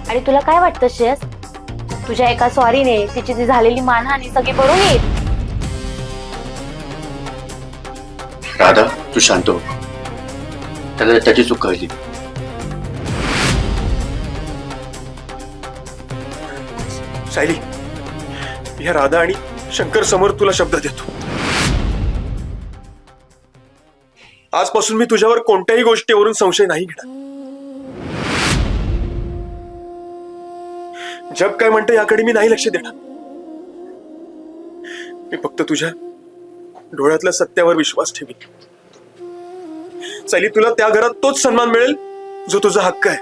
आणि तुला काय वाटतं श्रेयस, तुझ्या एका सॉरीने तिची जी झालेली मानहानी सगळी भरून येईल? राधा, तू शांत हो. त्याला त्याची चूक कळली. सायली, या राधा आणि शंकर समोर तुला शब्द देतो. आजपासून मी तुझ्यावर कोणत्याही गोष्टीवरून संशय नाही घेणार. जग काय म्हणतं याकडे मी नाही लक्ष देणार. मी फक्त तुझ्या डोळ्यातल्या सत्यावर विश्वास ठेवीन. सायली, तुला त्या घरात तोच सन्मान मिळेल जो तुझा हक्क आहे.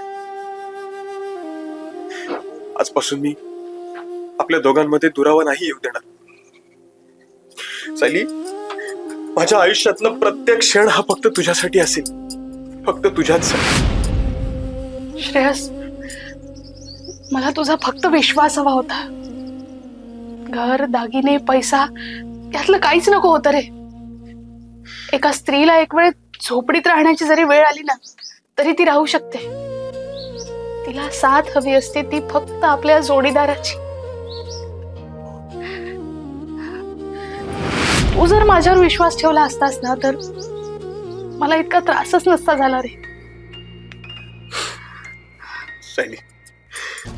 आजपासून मी आपल्या दोघांमध्ये दुरावा नाही येऊ देणार. सायली, माझ्या आयुष्यातला प्रत्येक क्षण हा फक्त तुझ्यासाठी असेल, फक्त तुझ्याचसाठी. श्रेयस, मला तुझा फक्त विश्वास हवा होता. घर, दागिने, पैसा यातलं काहीच नको होतं रे. एका स्त्रीला एक वेळ झोपडीत राहण्याची जरी वेळ आली ना तरी ती राहू शकते. तिला साथ हवी असते, ती फक्त आपल्या जोडीदाराची. तू जर माझ्यावर विश्वास ठेवला असतास ना तर मला इतका त्रासच नसता झाला रे. सायली,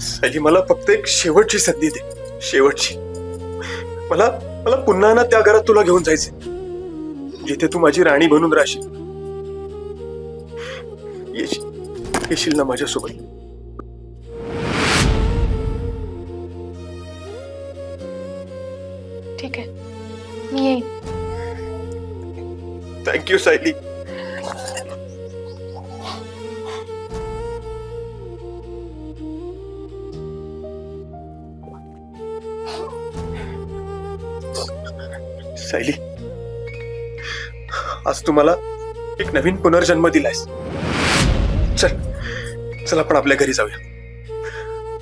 सायली, मला फक्त एक शेवटची संधी दे. शेवटची. मला पुन्हा ना त्या घरात तुला घेऊन जायचे, जिथे तू माझी राणी बनून राहशील. येशील ना माझ्यासोबत? ठीक आहे, मी येईन. थँक्यू सायली. सायली, आज तू मला एक नवीन पुनर्जन्म दिलायस. चल आपण आपल्या घरी जाऊया.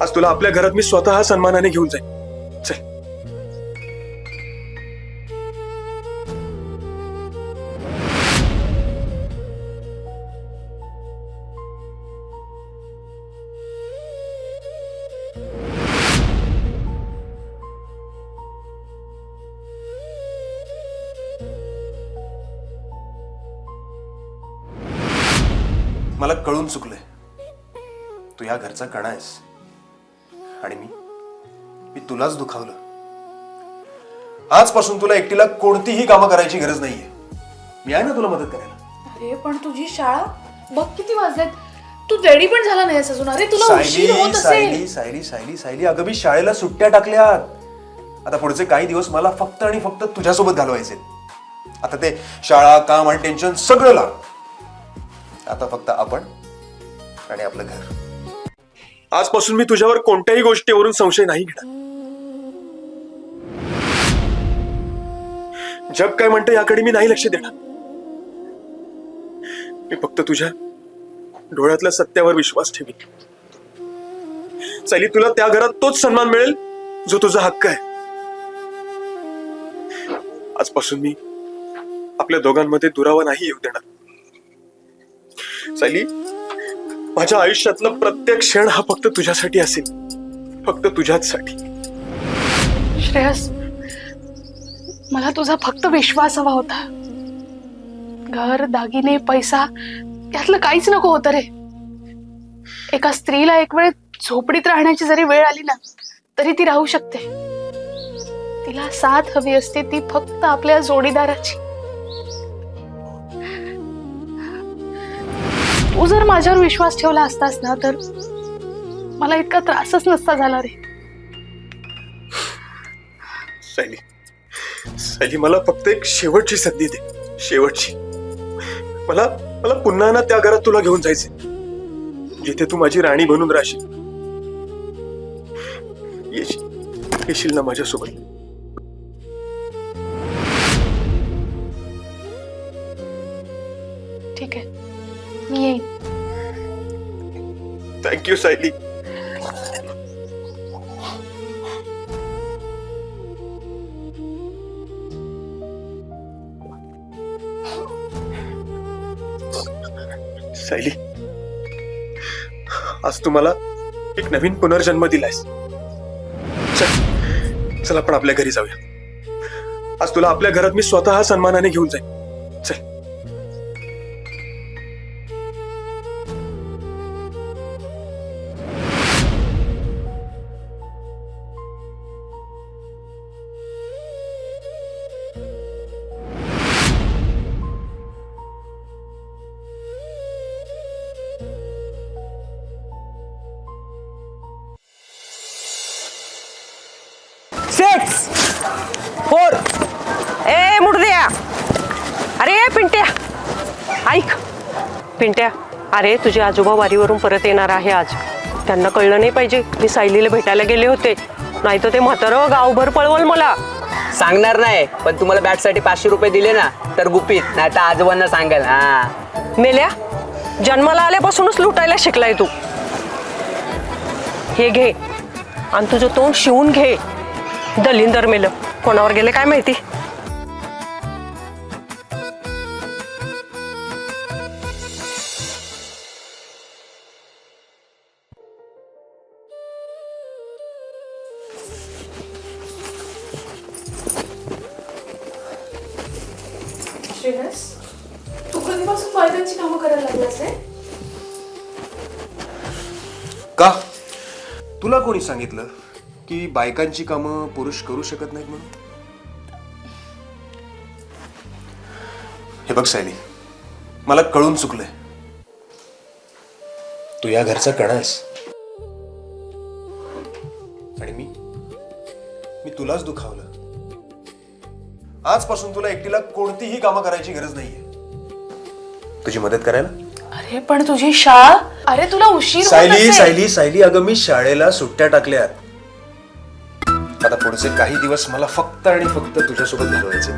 आज तुला आपल्या घरात मी स्वतः सन्मानाने घेऊन जाईन. चल. मला कळून चुकलंय. तू या घरचा कणा आहेस आणि मी तुलाच दुखावलं. आजपासून तुला एकटीला कोणतीही कामं करायची गरज नाहीये. मी आहे ना तुला मदत करायला. अरे पण तुझी शाळा बघ किती वाजलेत. तू रेडी पण झाला नाहीस अजून. अरे तुला उशीर होत असेल. सायली अगं मी शाळेला सुट्ट्या टाकल्यात. आता पुढचे काही दिवस मला फक्त आणि फक्त तुझ्यासोबत घालवायचे. आता ते शाळा काम आणि टेन्शन सगळं लाव. आता फक्त आपण आणि आपलं घर. आजपासून मी तुझ्यावर कोणत्याही गोष्टीवरून संशय नाही घेणार. जग काय म्हणतं याकडे मी नाही लक्ष देणार. मी फक्त तुझ्या डोळ्यातल्या सत्यावर विश्वास ठेवीन. सायली तुला त्या घरात तोच सन्मान मिळेल जो तुझा हक्क आहे. आजपासून मी आपल्या दोघांमध्ये दुरावा नाही येऊ देणार. सायली माझ्या आयुष्यातला प्रत्येक क्षण हा फक्त तुझ्यासाठी असेल. फक्त तुझ्याच साठी. श्रेयस, मला तुझा फक्त विश्वास हवा होता. घर, दागिने, पैसा यातलं काहीच नको होतं रे. एका स्त्रीला एक वेळ झोपडीत राहण्याची जरी वेळ आली ना तरी ती राहू शकते. तिला साथ हवी असते, ती फक्त आपल्या जोडीदाराची. तू जर माझ्यावर विश्वास ठेवला असतास ना तर मला इतका त्रासच नसता झाला रे. सायली मला फक्त एक शेवटची संधी दे. शेवटची. मला पुन्हा ना त्या घरात तुला घेऊन जायचे जिथे तू माझी राणी बनून राहशील. येशील ना माझ्यासोबत. ठीक आहे, मी येईन. थँक्यू सायली. सायली आज तू मला एक नवीन पुनर्जन्म दिलायस. चल आपण आपल्या घरी जाऊया. आज तुला आपल्या घरात मी स्वतः सन्मानाने घेऊन जाईन. चल. ए मुडद्या, अरे पिंट्या ऐक. पिंट्या, अरे तुझे आजोबा वारीवरून परत येणार आहे आज. त्यांना कळलं नाही पाहिजे मी सायलीला भेटायला गेले होते. नाही तर ते म्हातारं गावभर पळवल मला. सांगणार नाही, पण तुम्हाला बॅटसाठी 500 रुपये दिले ना तर गुपित, नाही तर आजोबांना सांगाल. हा मेल्या, जन्माला आल्यापासूनच लुटायला शिकलाय तू. हे घे आणि तुझं तोंड शिवून घे. दलिंदर मेलं, कोणावर गेले काय माहिती. श्रेयस, तू कधीपासून बायकांची कामं करायला लागलास रे? का तुला कोणी सांगितलं की बायकांची कामं पुरुष करू शकत नाहीत म्हणून? हे बघ सायली, मला कळून चुकलंय. तू या घरचा कणा आहेस आणि मी तुलाच दुखावलं. आजपासून तुला एकटीला कोणतीही कामं करायची गरज नाहीये. तुझी मदत करायला. अरे पण तुझी शाळा. अरे तुला उशीर होत असेल. सायली अगं मी शाळेला सुट्ट्या टाकल्यात. आता पुढचे काही दिवस मला फक्त आणि फक्त तुझ्यासोबत घालवायचे.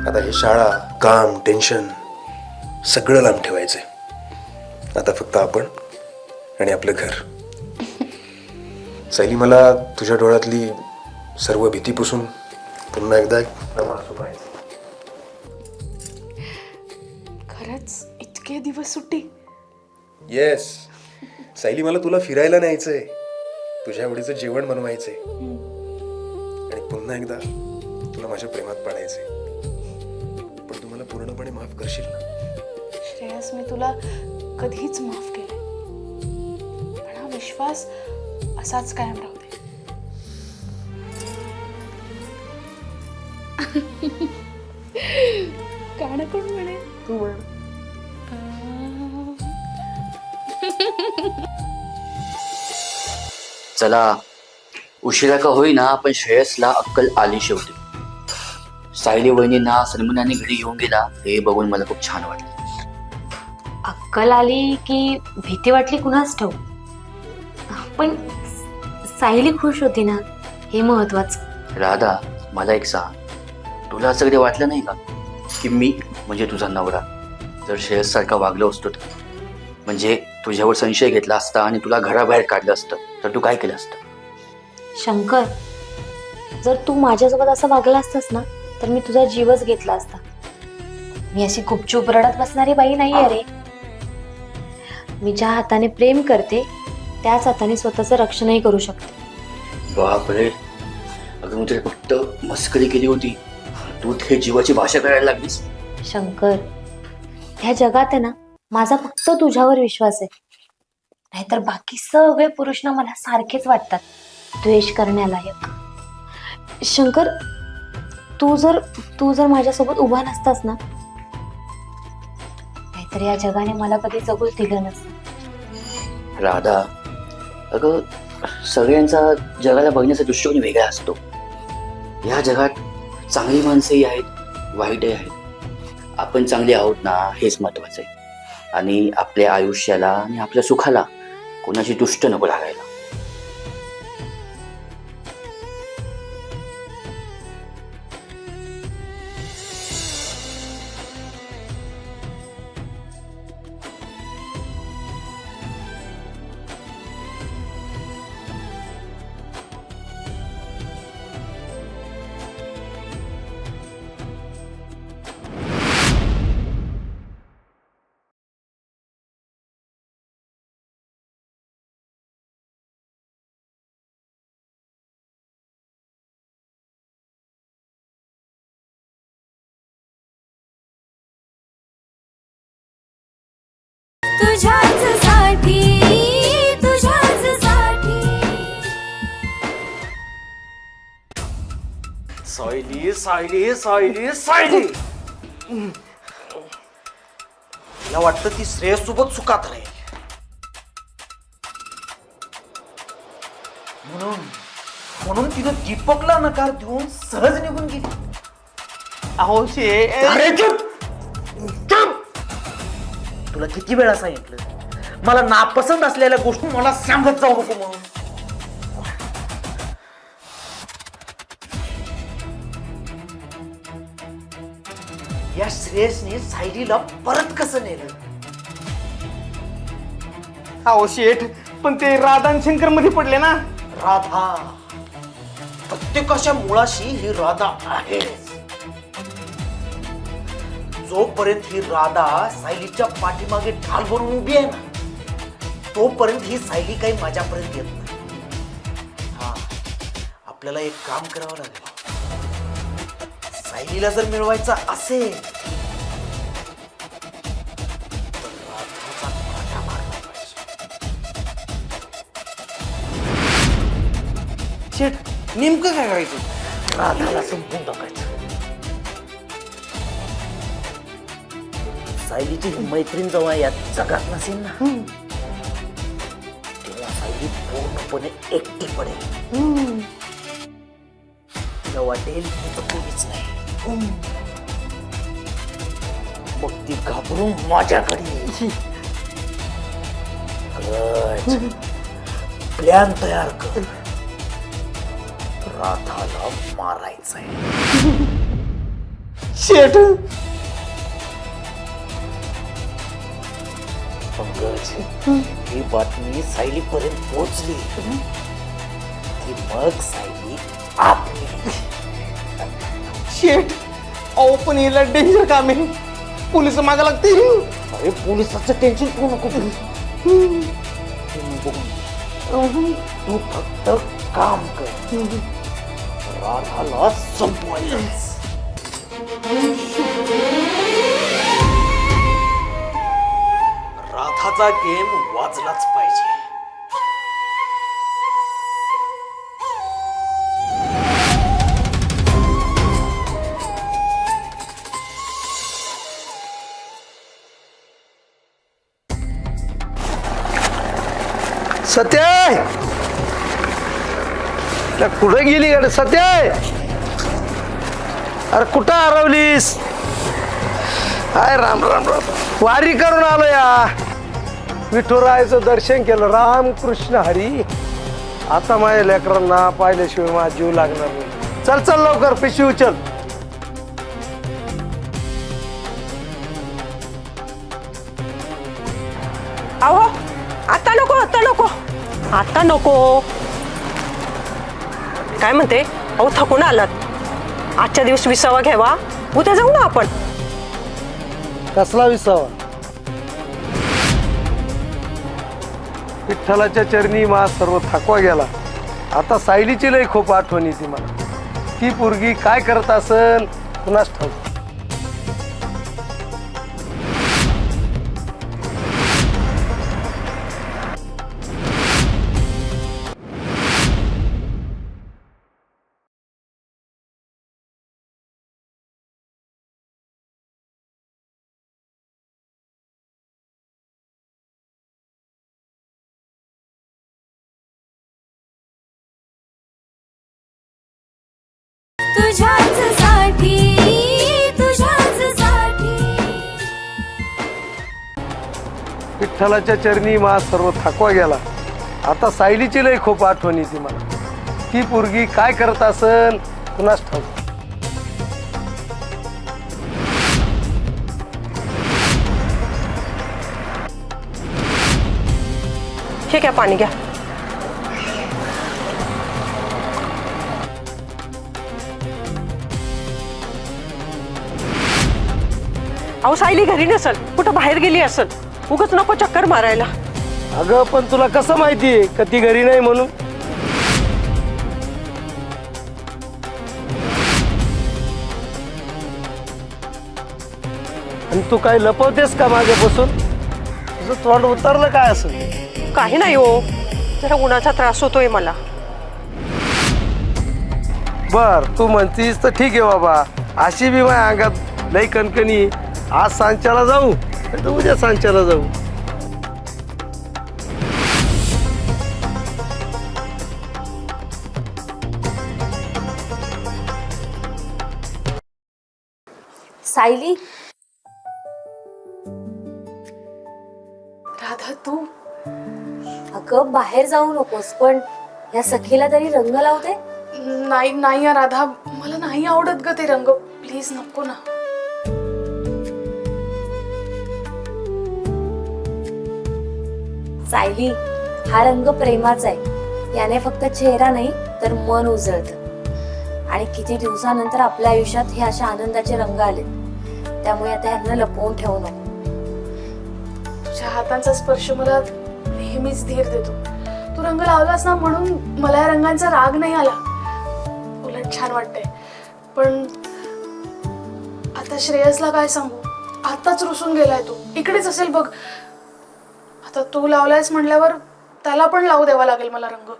आता हे शाळा, काम, टेन्शन सगळं लांब ठेवायचंय. आता फक्त आपण आणि आपलं घर. सायली मला तुझ्या डोळ्यातली सर्व भीती पुसून पुन्हा एकदा खरंच इतके दिवस सुट्टी. येस सायली, मला तुला फिरायला न्यायचंय. तुझ्या आवडीचं जेवण बनवायचंय आणि पुन्हा एकदा तुला माझ्या प्रेमात पाडायचंय. पण तू मला पूर्णपणे माफ करशील ना? श्रेयस, मी तुला कधीच माफ केलंय, पण हा विश्वास असाच कायम राहू दे. गाणं कोण म्हणे? तू म्हण. चला, उशिरा का होईना पण श्रेयसला अक्कल आली शेवटी. सायली वहिनींना सन्मानाने घरी घेऊन गेला हे बघून मला खूप छान वाटलं. अक्कल आली की भीती वाटली कुणाच ठाऊक, पण सायली खुश होती ना, हे महत्वाचं. राधा, मला एक सांग, तुला असं कधी वाटलं नाही का की मी म्हणजे तुझा नवरा जर श्रेयस सारखा वागलो असतो तर, म्हणजे तुझ्यावर संशय घेतला असता आणि तुला घराबाहेर काढलं असतं तर तू काय केलं असतं? शंकर, जर तू माझ्यासोबत असं वागला असतास ना तर मी तुझा जीवच घेतला असता. मी अशी गुपचूप रडत बसणारी बाई नाही अरे. मी ज्या हाताने प्रेम करते त्याच हाताने स्वतःचं रक्षणही करू शकते. बापरे, अगं मी तुला फक्त मस्करी केली होती, तू ते जीवाची भाषा करायला लागलीस. शंकर, ह्या जगात आहे ना माझा फक्त तुझ्यावर विश्वास आहे, नाहीतर बाकी सगळे पुरुष ना मला सारखेच वाटतात द्वेष करण्यालायक. शंकर, तू जर माझ्यासोबत उभा नसतास ना, नाहीतर या जगाने मला कधी जगूच दिलं नसतं. राधा, अगं सगळ्यांचा जगाला बघण्याचा दृष्टिकोन वेगळा असतो. या जगात चांगली माणसंही आहेत, वाईटही आहेत. आपण चांगले आहोत ना हेच महत्वाचं आहे, आणि आपल्या आयुष्याला आणि आपल्या सुखाला कोणाची दुष्ट नको लागायला. तुझ्याच साठी, तुझ्याच साठी. सायली सायली सायली सायली, मला वाटतं ती श्रेयस सोबत सुखात राहील म्हणून तिनं दीपकला नकार देऊन सहज निघून गेली. अहो अरे चुप चुप, तुला किती वेळा सांगितलं मला नापसंत असलेल्या गोष्टी मला सांगत जाऊ नको म्हणून. या श्रेयसने सायलीला परत कसं नेलं? अहो शेठ, पण ते राधा आणि शंकर मध्ये पडले ना. राधा, प्रत्येकाच्या मुळाशी ही राधा आहे. जोपर्यंत ही राधा सायलीच्या पाठीमागे ढाल भरून उभी आहे ना, तोपर्यंत ही सायली काही माझ्यापर्यंत येत नाही. हा, आपल्याला एक काम करावं लागेल. सायलीला जर मिळवायचं असेल तर राधाचा काटा मारला पाहिजे. शेठ, नेमकं काय करायचं? राधाला संपून टाकायचं. सायलीची मैत्रीण जेव्हा या जगात नसेल ना, तेव्हा सायली पूर्णपणे एकटी पडेल. तिला वाटेल तिथं कोणीच नाही. मग ती घाबरून माझ्याकडे येईल. प्लॅन तयार कर, राधाला मारायचंय. शेठ, पंकज, ही बातमी सायली पर्यंत पोहोचली की मग सायली आत गेली. शेठ, अहो पण हिला डेंजर काम आहे, पोलिस मागा लागतील. अरे पोलिसाचं टेन्शन तू नको घेऊ. तू फक्त काम कर, राधाला संपवायचं. माझा गेम वाजलाच पाहिजे. सत्य कुठे गेली गाडी? सत्य अरे कुठं हरवलीस? हाय राम राम राम. वारी करून आलो या. विठुरायाचं दर्शन केलं. राम कृष्ण हरी. आता माझ्या लेकरांना पाहिल्याशिवाय माझा जीव लागणार नाही. चल चल लवकर पिशवी उचल. अहो आता नको, आता नको, आता नको. काय म्हणते? अहो थकून आलात. आजच्या दिवस विसावा घ्यावा, उद्या जाऊ ना आपण. कसला विसावा? विठ्ठलाच्या चरणी मा सर्व थकवा गेला. आता सायलीची लय खूप आठवण येते मला. ती पोरगी काय करत असेल कुणास ठाऊक. तुझ्याच साठी, तुझ्याच साठी. विठ्ठलाच्या चरणी मा सर्व थकवा गेला. आता सायलीची लय खूप आठवण येते मला. ती पोरगी काय करत असेल कुणास ठाऊक. हे घ्या पाणी घ्या. अहो सायली घरी नसल, कुठं बाहेर गेली असल. उगाच नको चक्कर मारायला. अगं पण तुला कसं माहितीये का ती घरी नाही म्हणून? आणि तू काय लपवतेस का माझ्यापासून? तुझं तोंड उतरलं काय असं? काही नाही हो, जरा उन्हाचा त्रास होतोय मला. बर तू म्हणतीस तर ठीक आहे बाबा. अशी बी माझ्या अंगात लई कणकणी. आज सांच्याला जाऊ तर उद्या सांच्याला जाऊ. सायली, राधा तू अगं बाहेर जाऊ नकोस, पण या सखीला तरी रंग लावते. नाही नाही यार राधा, मला नाही आवडत ग ते रंग. प्लीज नको ना. सायली, हा रंग प्रेमाचा आहे. याने फक्त चेहरा नाही तर मन उजळतं. आणि किती दिवसानंतर आपल्या आयुष्यात हे असे आनंदाचे रंग आले. त्यामुळे आता यांना लपवून ठेवू नको. तुझ्या हातांचा स्पर्श मला नेहमीच धीर देतो. तू रंग लावलास ना म्हणून मला या रंगांचा राग नाही आला. उलट छान वाटतंय. पण आता श्रेयसला काय सांगू? आताच रुसून गेलाय तो. इकडेच असेल बघ. आता तू लावलायस म्हणल्यावर त्याला पण लावू द्यावा लागेल मला रंग.